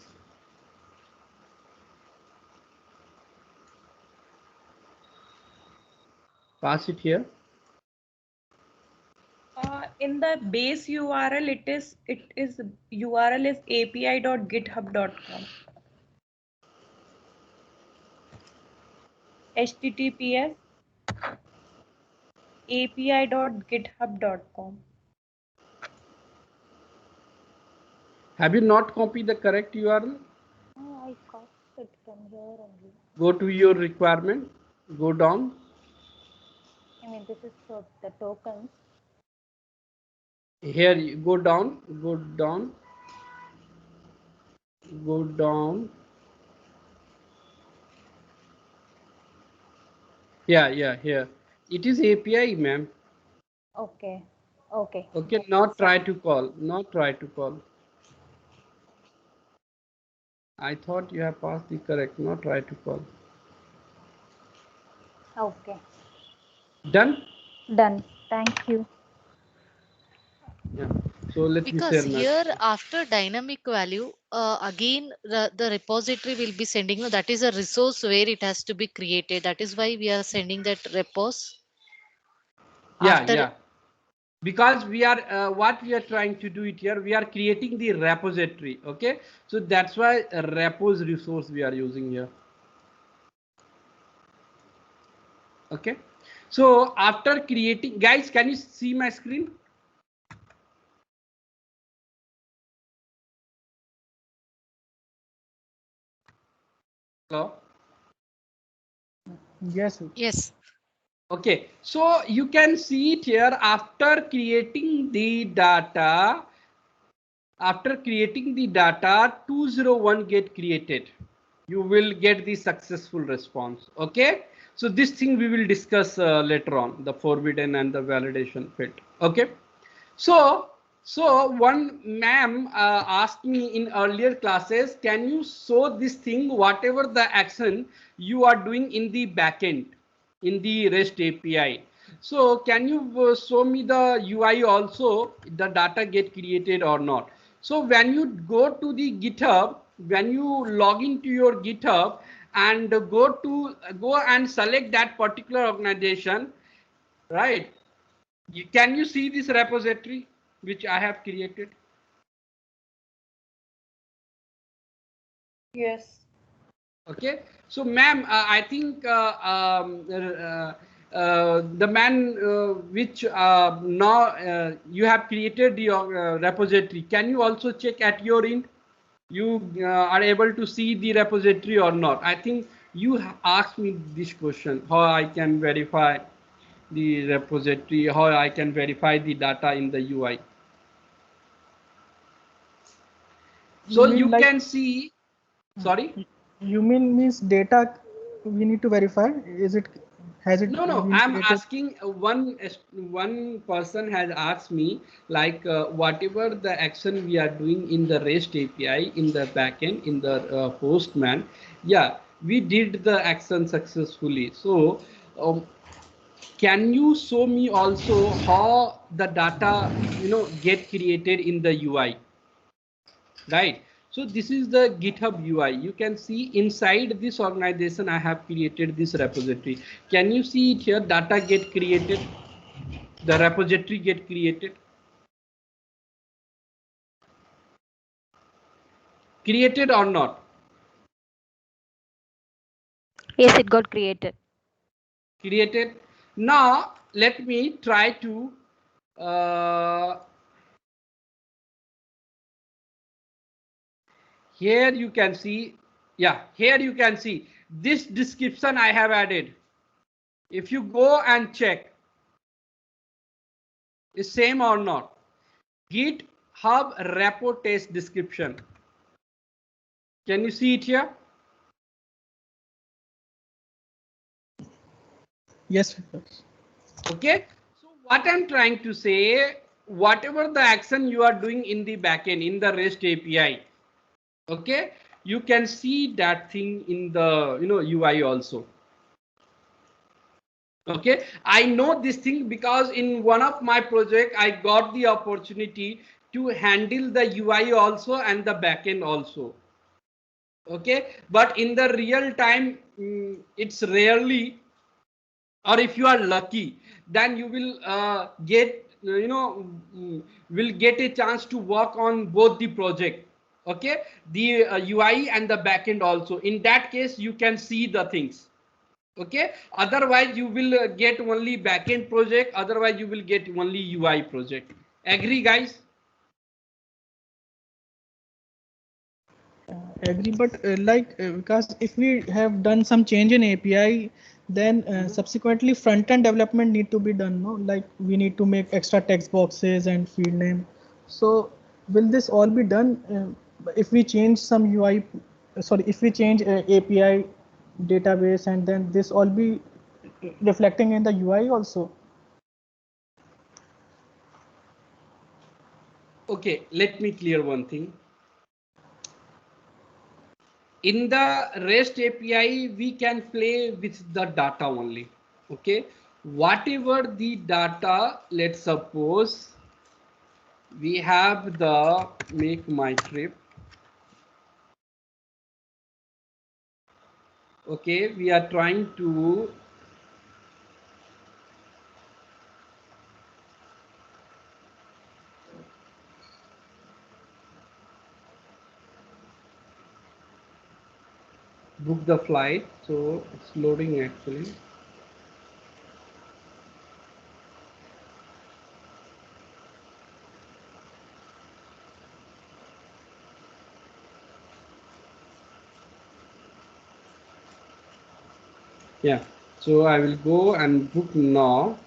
Pass it here. In the base URL, it is URL is api.github.com. HTTPS api.github.com. Have you not copied the correct URL? Oh, I copied it from here only. Go to your requirement. Go down. I mean, this is for the tokens. Here, you go down. Go down. Go down. Yeah, yeah, here. It is API, ma'am. Okay. Okay. Okay, not try to call. Not try to call. I thought you have passed the correct. Not try to call. Okay. Done? Done. Thank you. Yeah. So let me Because share my here screen. after dynamic value, again the repository will be sending, that is a resource where it has to be created. That is why we are sending that repos Yeah, after. yeah. Because we are what we are trying to do it here, we are creating the repository. Okay, so that's why a repos resource we are using here. Okay, so after creating, guys, can you see my screen? Hello. Yes. Yes. Okay, so you can see it here. After creating the data, 201 get created, you will get the successful response. Okay, so this thing we will discuss later on, the forbidden and the validation fit. Okay, so one ma'am asked me in earlier classes, can you show this thing, whatever the action you are doing in the backend in the REST API? So can you show me the UI also, the data get created or not? So when you go to the GitHub, when you log into your GitHub and go and select that particular organization, right? Can you see this repository which I have created? Yes. Okay, so ma'am, I think the man which now you have created your repository, can you also check at your end? You are able to see the repository or not? I think you asked me this question, how I can verify the repository, how I can verify the data in the UI. You So mean you like can see, sorry? you means data we need to verify? Is it has it No, been I'm created? asking one person has asked me like whatever the action we are doing in the REST API in the backend in the Postman, yeah, we did the action successfully. So can you show me also how the data get created in the UI? Right, so this is the GitHub UI. You can see inside this organization I have created this repository. Can you see it here? Data get created, the repository get created or not? Yes, it got created. Created. Now let me try to here you can see, yeah, here you can see this description I have added. If you go and check, is same or not? GitHub repo test description. Can you see it here? Yes. Okay, so what I'm trying to say, whatever the action you are doing in the backend in the REST API, okay, you can see that thing in the UI also. Okay, I know this thing because in one of my project I got the opportunity to handle the UI also and the backend also. Okay, but in the real time it's rarely, or if you are lucky, then you will get will get a chance to work on both the project. Okay, the UI and the backend also. In that case you can see the things. Okay, otherwise you will get only backend project, otherwise you will get only UI project. Agree guys? Agree, but because if we have done some change in API, then subsequently front-end development need to be done. No, like we need to make extra text boxes and field name. So will this all be done if we change some UI? Sorry, if we change API database, and then this all be reflecting in the UI also. Okay, let me clear one thing. In the REST API, we can play with the data only. Okay, whatever the data, let's suppose we have the make my trip. Okay, we are trying to book the flight, so it's loading actually. Yeah, so I will go and book now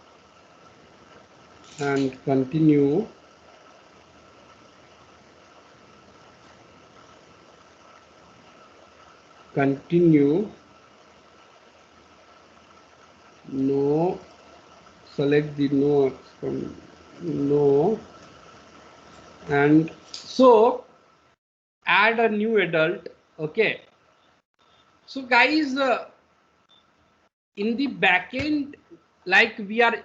and continue. No, select the no from no, and so add a new adult. Okay, so guys, in the backend, like we are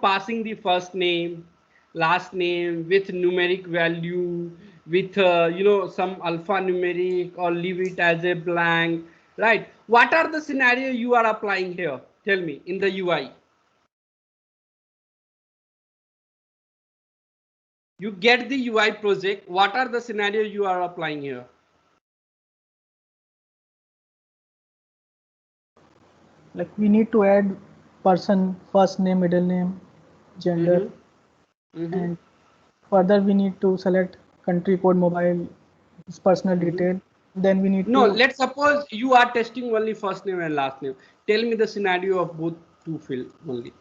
passing the first name, last name with numeric value, with some alphanumeric, or leave it as a blank, right? What are the scenario you are applying here? Tell me in the UI. You get the UI project. What are the scenario you are applying here? Like we need to add person, first name, middle name, gender, and further we need to select country code, mobile, his personal detail. Then we need No, to let's suppose you are testing only first name and last name. Tell me the scenario of both two field only.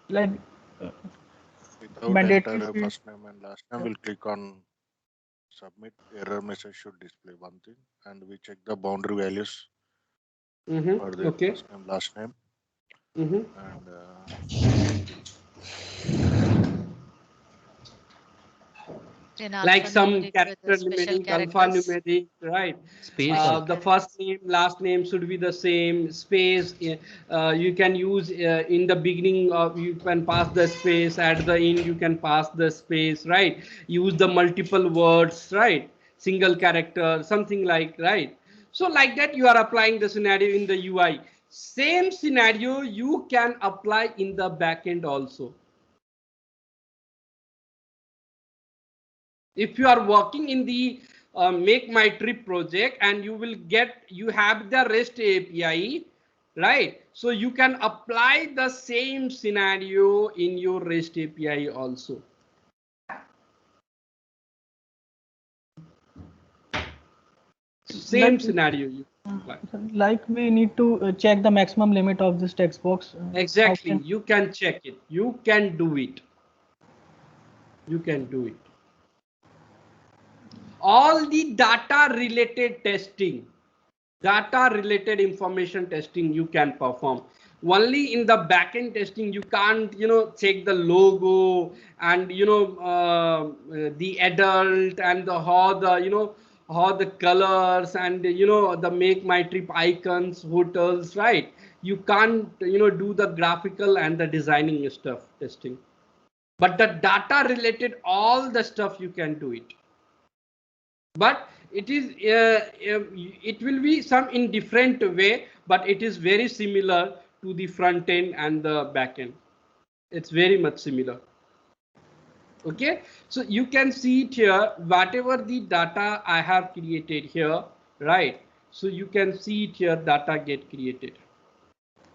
like Without mandatory enter a field. first name and last name, we'll click on submit. Error message should display one thing, and we check the boundary values for the Okay. first name, last name, and Then Like some alphanumeric with the character special numeric, characters. alphanumeric, right? Space Special also. The characters. first name, last name should be the same. Space, you can use in the beginning of, you can pass the space. At the end, you can pass the space, right? Use the multiple words, right? Single character, something like, right? So like that, you are applying the scenario in the UI. Same scenario you can apply in the backend also. If you are working in the make my trip project and you have the REST API, right? So you can apply the same scenario in your REST API also. Same Like scenario you apply. like we need to check the maximum limit of this text box. Exactly, you can check it. You can do it. You can do it. All the data related testing, data related information testing you can perform. Only in the backend testing you can't check the logo and the adult and the how the colors and the make my trip icons, hotels, right? You can't do the graphical and the designing stuff testing, but the data related all the stuff you can do it. But it is it will be some in different way, but it is very similar to the front end and the back end. It's very much similar. Okay, so you can see it here, whatever the data I have created here, right? So you can see it here, data get created.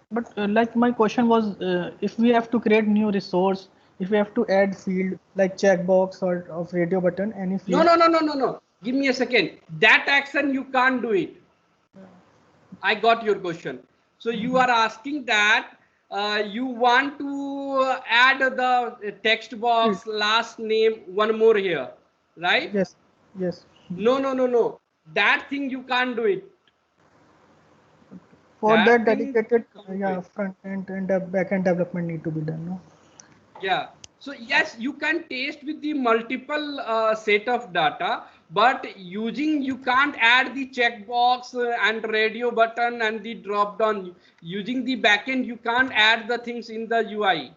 But like my question was, if we have to create new resource, if we have to add field like checkbox or of radio button, any field. No. Give me a second. That action you can't do it. I got your question. So you are asking that you want to add the text box last name one more here, right? Yes. Yes. No. That thing you can't do it. For that thing dedicated you can't do it. front end and back end development need to be done. No. Yeah. So yes, you can test with the multiple set of data, but you can't add the checkbox and radio button and the drop down. Using the backend, you can't add the things in the UI.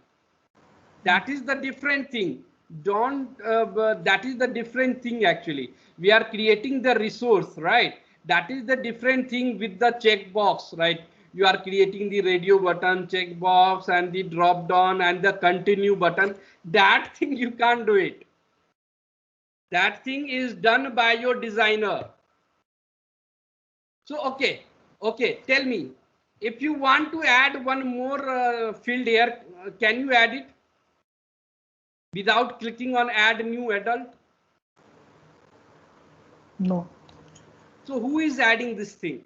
That is the different thing. That is the different thing actually. We are creating the resource, right? That is the different thing with the checkbox, right? You are creating the radio button, checkbox, and the drop down and the continue button. That thing you can't do it. That thing is done by your designer. So okay, tell me, if you want to add one more field here, can you add it without clicking on add new adult? No. So who is adding this thing?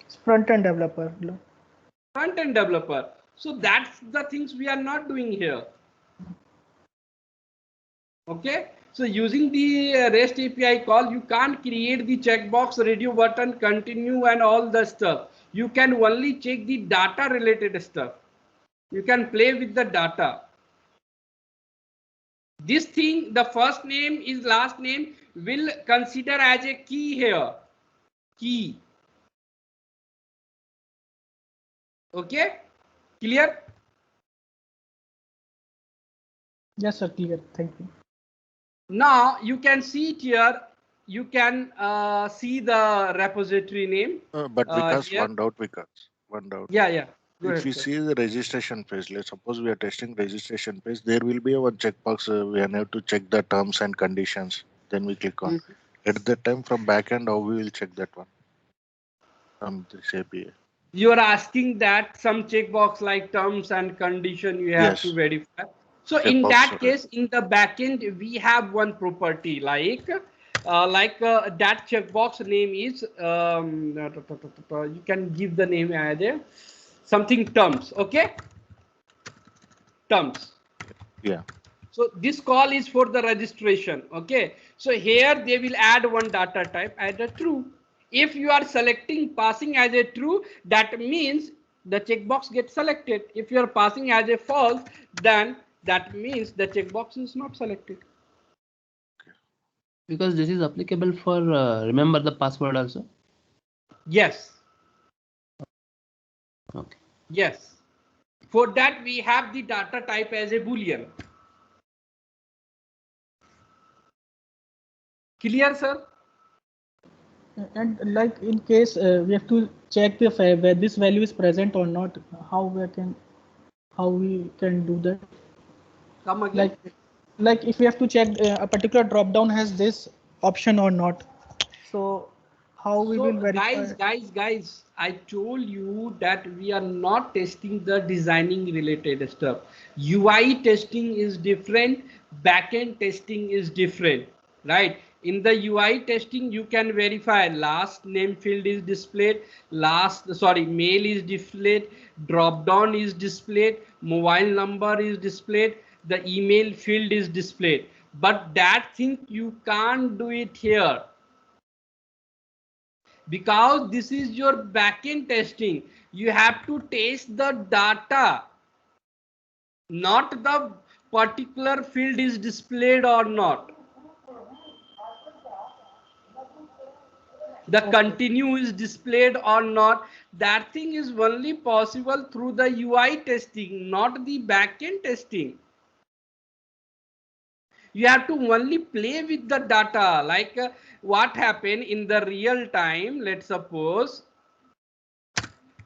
It's front end developer. Front end developer. So that's the things we are not doing here. Okay, so using the REST API call, you can't create the checkbox, radio button, continue, and all the stuff. You can only check the data related stuff. You can play with the data. This thing, the first name is last name, will consider as a key here. Key. Okay, clear? Yes, sir. Clear. Thank you. Now you can see it here. You can see the repository name. but Vikas, here. one doubt. Yeah. Go If ahead, we sir. see the registration page, let's suppose we are testing registration page, there will be one checkbox. We have to check the terms and conditions. Then we click on. At that time, from backend, how we will check that one? This API. You are asking that some checkbox like terms and condition you have to Yes. verify. So in Checkbox, that right. case, in the backend, we have one property like that checkbox name is you can give the name either something terms. Okay, terms. Yeah. So this call is for the registration. Okay. So here they will add one data type as a true. If you are selecting passing as a true, that means the checkbox gets selected. If you are passing as a false, then that means the checkbox is not selected. Because this is applicable for remember the password also. Yes. Okay. Yes. For that we have the data type as a Boolean. Clear, sir? And like in case we have to check the where this value is present or not, how we can do that? Come again. Like if we have to check a particular drop down has this option or not, so how we will verify? Guys, I told you that we are not testing the designing related stuff. UI testing is different, backend testing is different, right? In the UI testing, you can verify last name field is displayed, mail is displayed, drop down is displayed, mobile number is displayed, the email field is displayed. But that thing you can't do it here, because this is your backend testing. You have to test the data, not the particular field is displayed or not. The continue is displayed or not. That thing is only possible through the UI testing, not the backend testing. You have to only play with the data, like what happened in the real time. Let's suppose,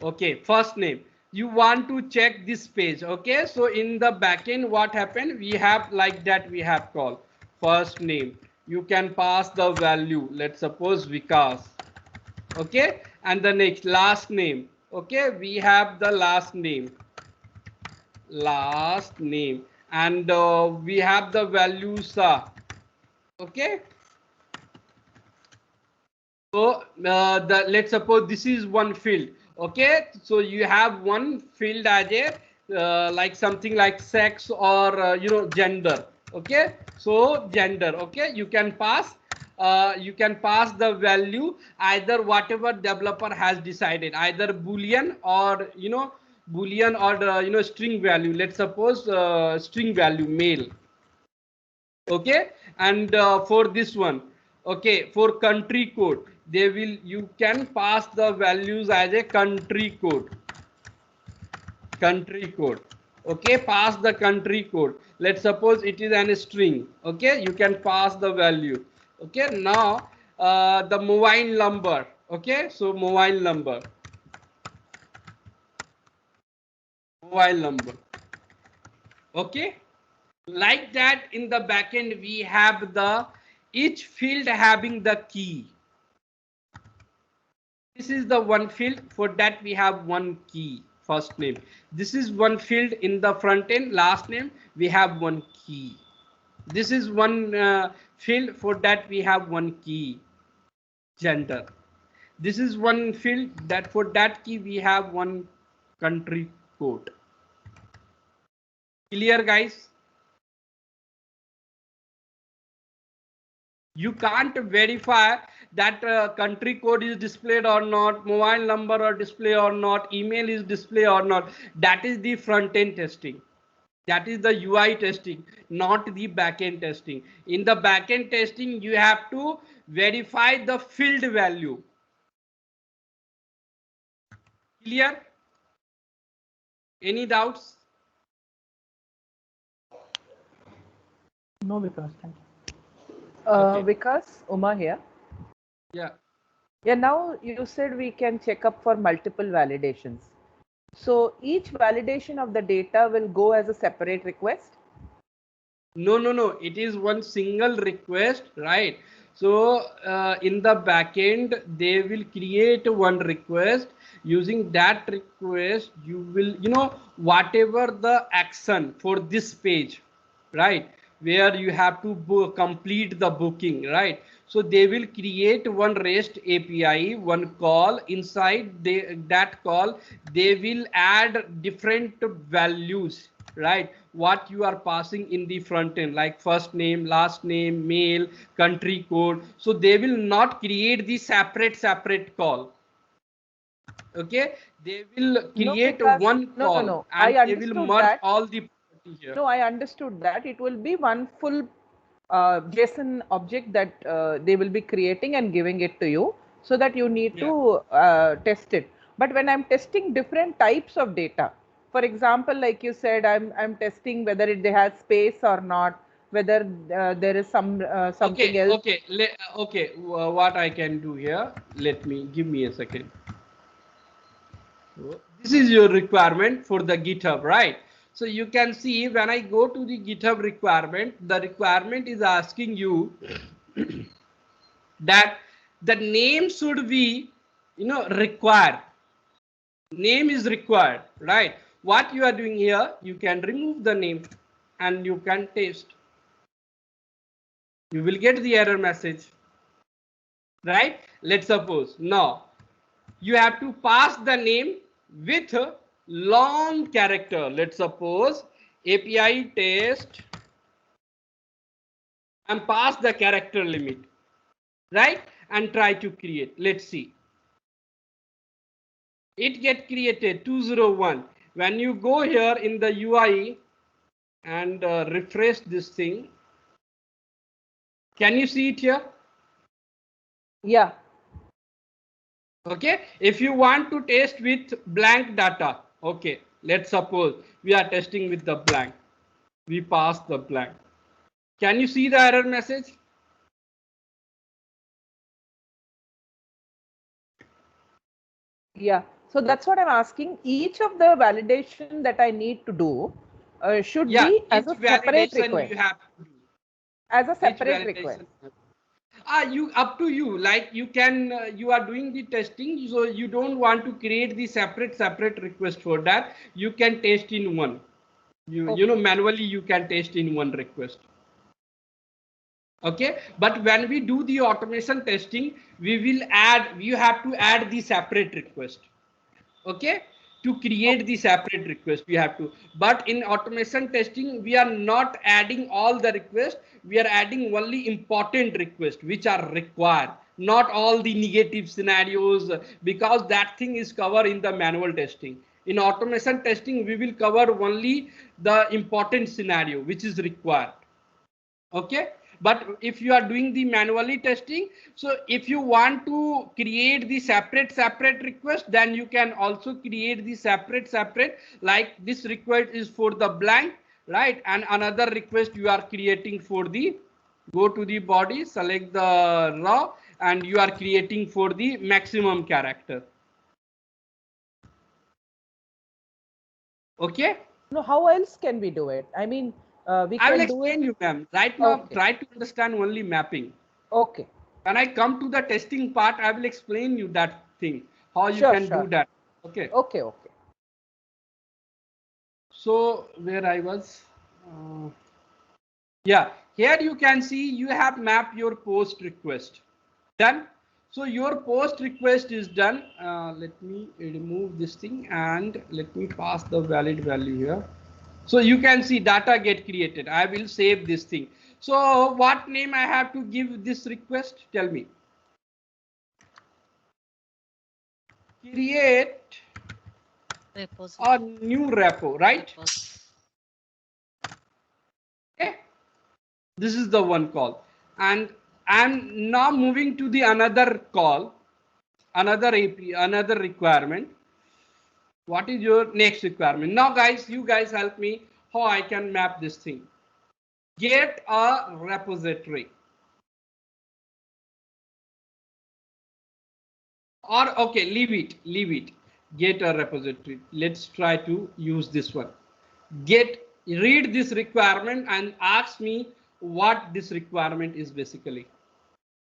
okay, first name, you want to check this page. Okay, so in the backend what happened, we have like that, we have called first name, you can pass the value, let's suppose Vikas. Okay, and the next last name, okay, we have the last name, and we have the value Sa. Okay, so let's suppose this is one field. Okay, so you have one field as a like something like sex or gender. Okay, so gender. Okay, you can pass the value either whatever developer has decided, either boolean or string value. Let's suppose string value male. Okay, and for this one, okay, for country code, you can pass the values as a country code. Okay, pass the country code. Let's suppose it is an string. Okay, you can pass the value. Okay, now the mobile number. Okay, so mobile number. Okay, like that. In the backend we have the each field having the key. This is the one field, for that we have one key, first name. This is one field in the front end, last name, we have one key. This is one field, for that we have one key, gender. This is one field, that for that key we have one country code. Clear, guys? You can't verify that country code is displayed or not, mobile number or display or not, email is display or not. That is the front end testing. That is the UI testing, not the back end testing. In the back end testing, you have to verify the field value. Clear? Any doubts? No, Vikas, thank you. Okay. Vikas, Uma here. Yeah. Yeah, now you said we can check up for multiple validations. So each validation of the data will go as a separate request? No. It is one single request, right? So in the backend, they will create one request. Using that request, you will, whatever the action for this page, right, where you have to complete the booking, right? So they will create one REST API, one call. Inside that call, they will add different values, right? What you are passing in the front end, like first name, last name, mail, country code. So they will not create the separate call. Okay, they will create one call and they will merge all the property here. No, I understood that. It will be one full JSON object that they will be creating and giving it to you, so that you need to test it. But when I'm testing different types of data, for example, like you said, I'm testing whether they have space or not, whether there is something else. Okay. What I can do here? Give me a second. This is your requirement for the GitHub, right? So you can see when I go to the GitHub requirement, the requirement is asking you that the name should be, required. Name is required, right? What you are doing here, you can remove the name and you can test. You will get the error message, right? Let's suppose now you have to pass the name with a long character. Let's suppose API test and pass the character limit, right? And try to create. Let's see. It get created 201. When you go here in the UI and refresh this thing, can you see it here? Yeah. Okay, if you want to test with blank data, okay, let's suppose we are testing with the blank. We pass the blank. Can you see the error message? Yeah, so that's what I'm asking. Each of the validation that I need to do should be as a separate request. You have to do. As a separate request. You up to you. Like you can, you are doing the testing, so you don't want to create the separate request for that. You can test in one. Manually you can test in one request. Okay, but when we do the automation testing, you have to add the separate request. Okay, to create the separate request we have to. But in automation testing, we are not adding all the requests. We are adding only important requests which are required, not all the negative scenarios, because that thing is covered in the manual testing. In automation testing, we will cover only the important scenario which is required. Okay, but if you are doing the manually testing, so if you want to create the separate request, then you can also create the separate, like this request is for the blank, right? And another request you are creating for the, go to the body, select the raw, and you are creating for the maximum character. Okay. No, how else can we do it? I mean, we can I will explain you, ma'am. Right now, try to understand only mapping. Okay. When I come to the testing part, I will explain you that thing, how you can do that. Okay. Okay. So where I was, yeah, here you can see you have mapped your post request. Done. So your post request is done. Let me remove this thing and let me pass the valid value here. So you can see data get created. I will save this thing. So what name I have to give this request? Tell me. Create a new repo, right? Okay. This is the one call. And I'm now moving to the another call, another API, another requirement. What is your next requirement? Now, guys, you guys help me how I can map this thing. Get a repository. Or okay, leave it. Get a repository. Let's try to use this one. Read this requirement and ask me what this requirement is basically.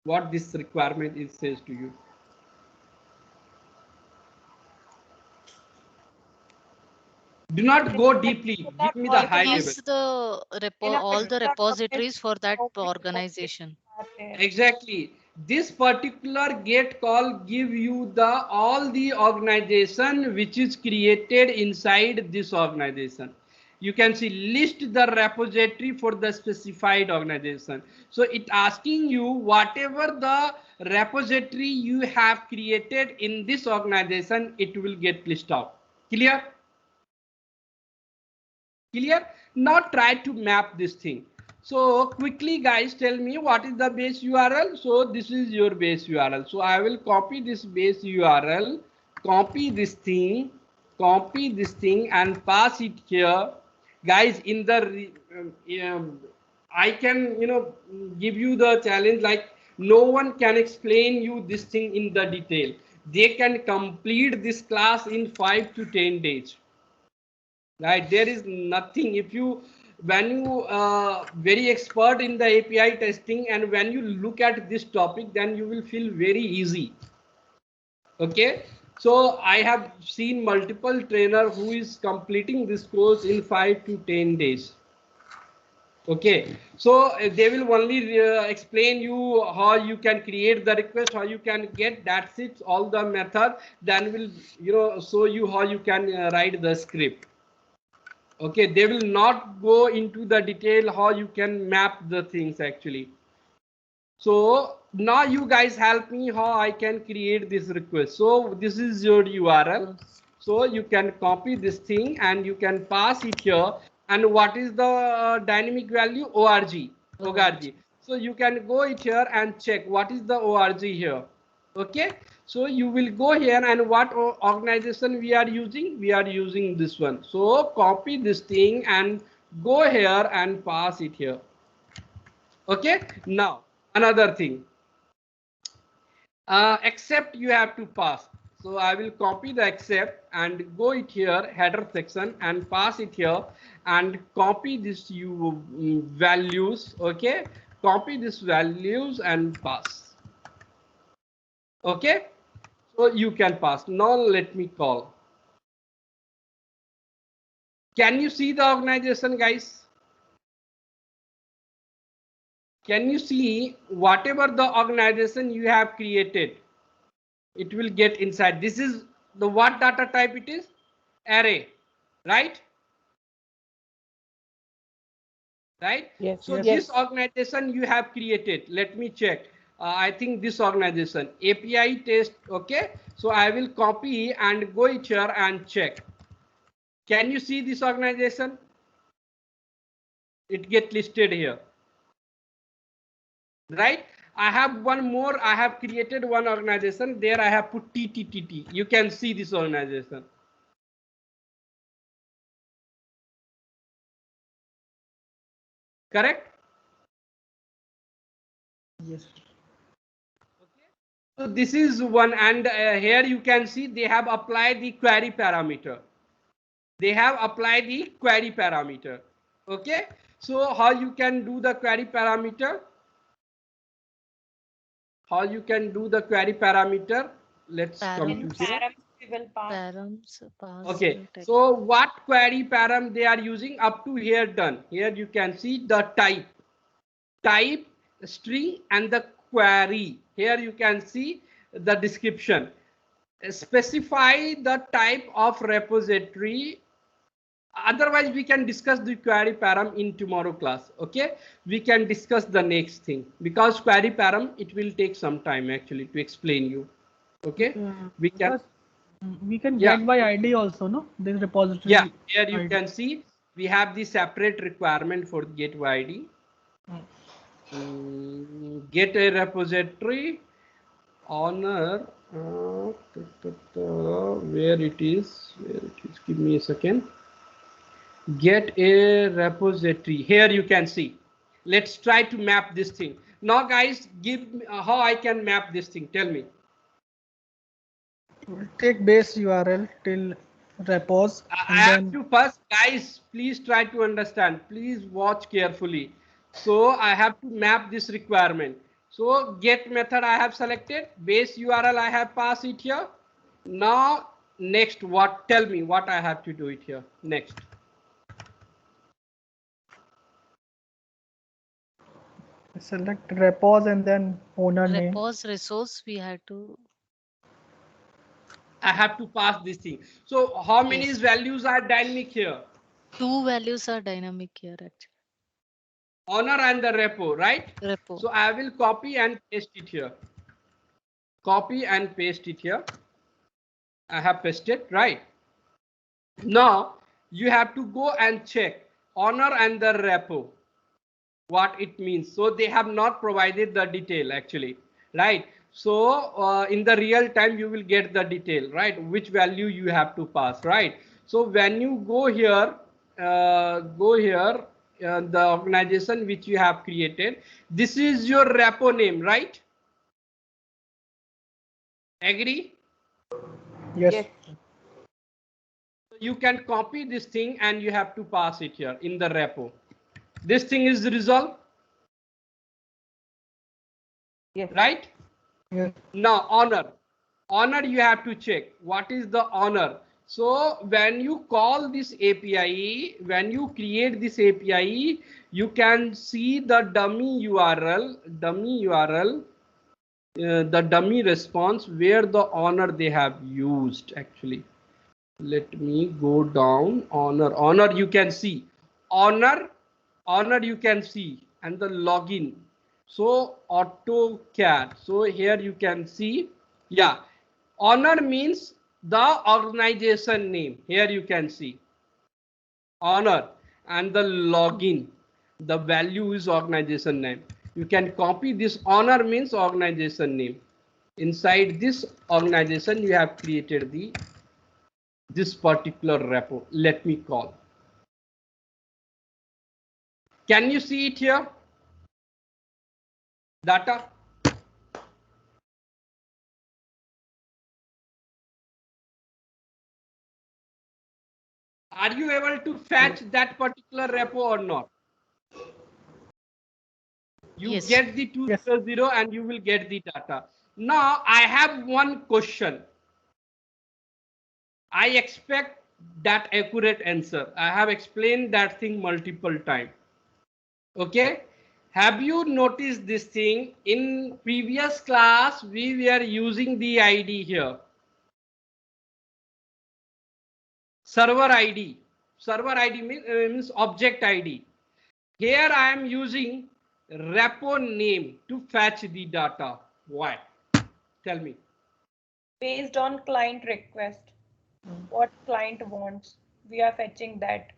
what this requirement is says to you. Do not go deeply. Give me the high level. Use the all the repositories for that organization. Exactly. This particular get call give you the all the organization which is created inside this organization. You can see list the repository for the specified organization. So it asking you whatever the repository you have created in this organization, it will get listed out. Clear? Clear? Now try to map this thing. So quickly guys, tell me what is the base URL. So this is your base URL. So I will copy this base URL, copy this thing and pass it here. Guys, in the I can give you the challenge, like no one can explain you this thing in the detail. They can complete this class in 5 to 10 days. Right, there is nothing. If you when you very expert in the API testing, and when you look at this topic, then you will feel very easy. Okay, so I have seen multiple trainer who is completing this course in 5 to 10 days. Okay, so they will only explain you how you can create the request, how you can get, that's it, all the method. Then will show you how you can write the script. Okay, they will not go into the detail how you can map the things actually. So now you guys help me how I can create this request. So this is your URL. So you can copy this thing and you can pass it here. And what is the dynamic value? ORG. So you can go it here and check what is the ORG here. Okay, so you will go here, and what organization we are using? We are using this one. So copy this thing and go here and pass it here. Okay, now another thing, except you have to pass. So I will copy the except and go it here, header section, and pass it here and copy this values. Okay, copy this values and pass. Okay, so you can pass. Now let me call. Can you see the organization, guys? Can you see whatever the organization you have created, it will get inside. This is the what data type it is? Array, right? Right? Yes. So this organization you have created, let me check. I think this organization API test. Okay, so I will copy and go here and check. Can you see this organization? It get listed here, right? I have one more. I have created one organization. There I have put TTTT. You can see this organization. Correct? Yes. So this is one, and here you can see they have applied the query parameter. They have applied the query parameter. Okay, so how you can do the query parameter? How you can do the query parameter? Let's come to here. Okay, so what query param they are using? Up to here done. Here you can see the type, string, and the query. Here you can see the description. Specify the type of repository. Otherwise we can discuss the query param in tomorrow class. Okay, we can discuss the next thing, because query param it will take some time actually to explain you. Okay, we can get by ID also, no? This repository. Yeah, here you can see we have the separate requirement for get by ID. Get a repository owner. Where it is? Give me a second. Get a repository. Here you can see. Let's try to map this thing. Now guys, give me how I can map this thing. Tell me. We'll take base URL till repos. I have to first, guys, please try to understand. Please watch carefully. So I have to map this requirement. So get method I have selected, base URL I have passed it here. Now next, what, tell me what I have to do it here next. Select repos and then owner name. Repos resource we have to. I have to pass this thing. So how many Yes. values are dynamic here? 2 values are dynamic here actually. Owner and the repo, right? Repo. So I will copy and paste it here. Copy and paste it here. I have pasted, right? Now you have to go and check owner and the repo, what it means. So they have not provided the detail actually, right? So in the real time you will get the detail, right? Which value you have to pass, right? So when you go here, the organization which you have created, this is your repo name, right? Agree? Yes. You can copy this thing and you have to pass it here in the repo. This thing is resolved. Yes. Right? Yes. Now honor you have to check what is the honor. So when you call this API, when you create this API, you can see the dummy URL, the dummy response where the honor they have used actually. Let me go down. Honor you can see, honor you can see, and the login. So AutoCAD. So here you can see, yeah, honor means the organization name. Here you can see honor, and the login, the value is organization name. You can copy this. Honor means organization name. Inside this organization you have created this particular repo. Let me call. Can you see it here? Data. Are you able to fetch that particular repo or not? You Yes. get the 200 and you will get the data. Now I have one question. I expect that accurate answer. I have explained that thing multiple times. Okay. Have you noticed this thing? In previous class, we were using the ID here. Server ID. Server ID means object ID. Here I am using repo name to fetch the data. Why? Tell me. Based on client request, what client wants, we are fetching that.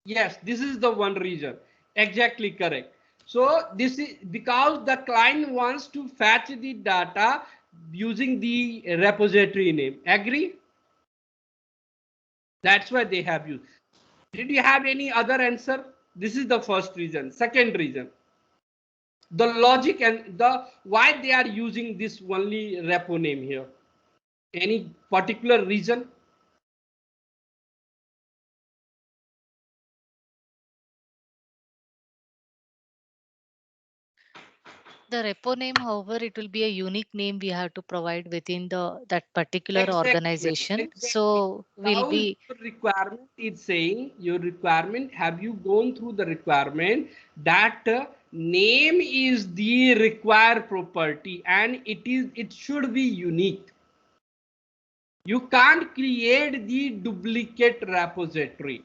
Yes, this is the one reason. Exactly correct. So this is because the client wants to fetch the data using the repository name. Agree? That's why they have used. Did you have any other answer? This is the first reason. Second reason, the logic and the why they are using this only repo name here. Any particular reason? The repo name, however, it will be a unique name we have to provide within that particular Exactly. organization. So will Now be your requirement is saying your requirement. Have you gone through the requirement that name is the required property and it should be unique. You can't create the duplicate repository.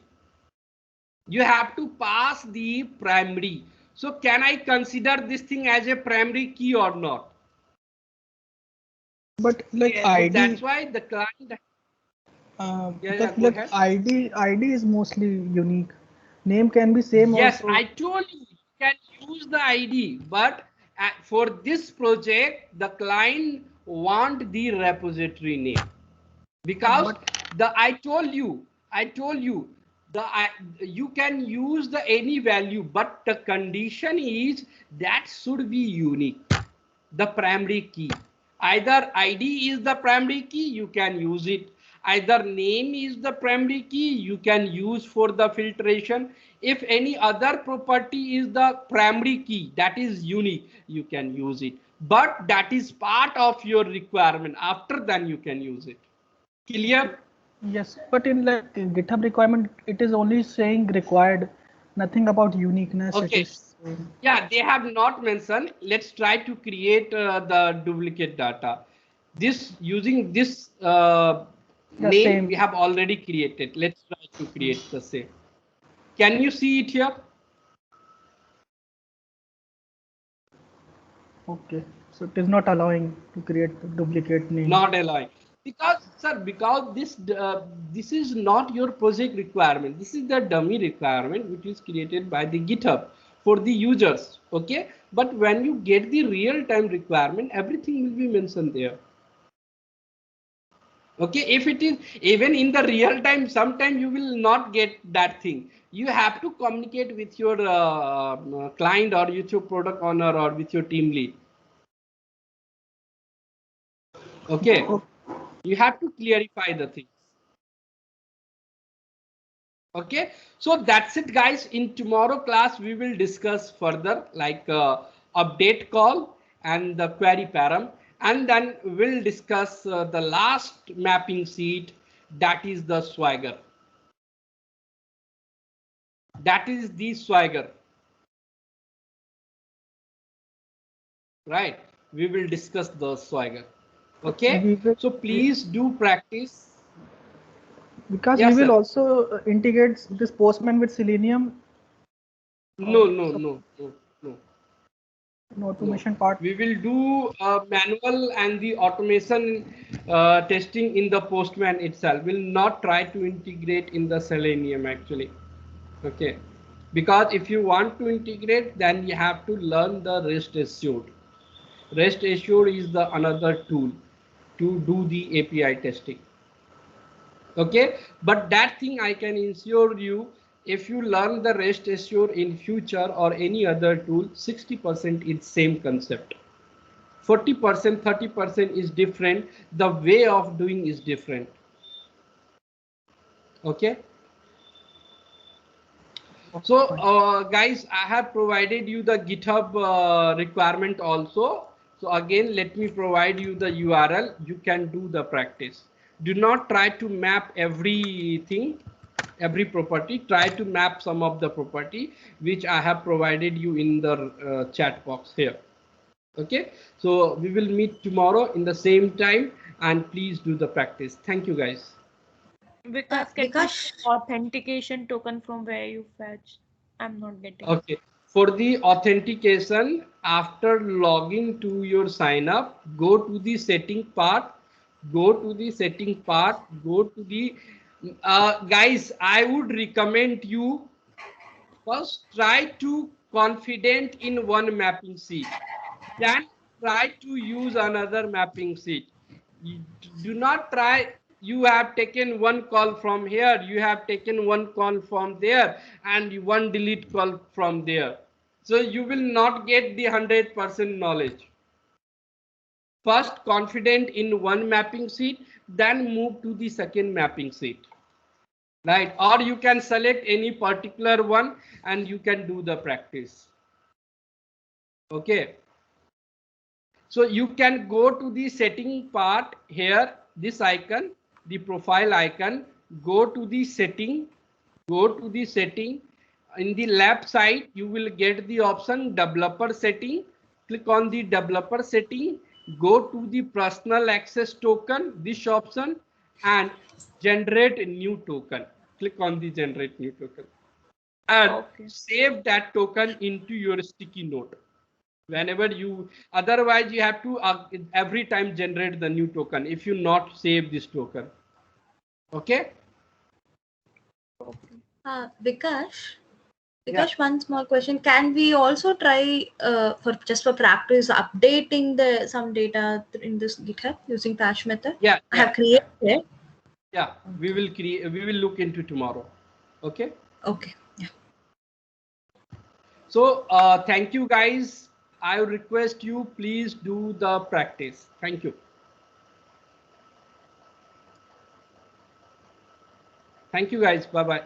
You have to pass the primary. So can I consider this thing as a primary key or not? But like So ID, that's why the client. like ID is mostly unique. Name can be same Yes, also. I told you can use the ID, but for this project, the client want the repository name because I told you you can use the any value, but the condition is that should be unique. The primary key, either ID is the primary key, you can use it. Either name is the primary key, you can use for the filtration. If any other property is the primary key, that is unique, you can use it. But that is part of your requirement. After then you can use it. Clear? Yes, but in like GitHub requirement, it is only saying required, nothing about uniqueness. Okay. It is saying. Yeah, they have not mentioned. Let's try to create the duplicate data. This using this name same. we have already created. Let's try to create the same. Can you see it here? Okay, so it is not allowing to create duplicate name. Not allowing. Because, sir, because this is not your project requirement. This is the dummy requirement which is created by the GitHub for the users. Okay, but when you get the real-time requirement, everything will be mentioned there. Okay, if it is even in the real time, sometime you will not get that thing. You have to communicate with your client or with your product owner or with your team lead. Okay, you have to clarify the things. Okay, so that's it, guys. In tomorrow class, we will discuss further like update call and the query param, and then we'll discuss the last mapping sheet, that is the Swagger. That is the Swagger. Right, we will discuss the Swagger. Okay, so please do practice. Because Yes, we will sir. also integrate this Postman with Selenium. No. Automation part. We will do manual and the automation testing in the Postman itself. We'll not try to integrate in the Selenium actually. Okay, because if you want to integrate, then you have to learn the REST assured. REST assured is the another tool to do the API testing. Okay, but that thing I can assure you, if you learn the REST assured in future or any other tool, 60% is same concept. 40%, 30% is different. The way of doing is different. Okay. So guys, I have provided you the GitHub requirement also. So again, let me provide you the URL. You can do the practice. Do not try to map everything, every property. Try to map some of the property which I have provided you in the chat box here. Okay, so we will meet tomorrow in the same time, and please do the practice. Thank you, guys. Vikas, get the authentication token from where you fetched. I'm not getting. Okay, for the authentication, after logging to your sign up, go to the setting part, go to the guys, I would recommend you first try to confident in one mapping sheet, then try to use another mapping sheet. You do not try. You have taken one call from here, you have taken one call from there, and one delete call from there. So you will not get the 100% knowledge. First confident in one mapping sheet, then move to the second mapping sheet. Right, or you can select any particular one and you can do the practice. Okay, so you can go to the setting part here, this icon, the profile icon, go to the setting, in the left side you will get the option developer setting. Click on the developer setting, go to the personal access token, this option, and generate a new token. Click on the generate new token and save that token into your sticky note. Whenever you, otherwise you have to every time generate the new token if you not save this token. Okay. Vikash, one small question. Can we also try for practice updating some data in this GitHub using patch method? Yeah, I have created it. Yeah, we will look into tomorrow. Okay. Okay. Yeah. So thank you, guys. I request you please do the practice. Thank you. Thank you, guys. Bye bye.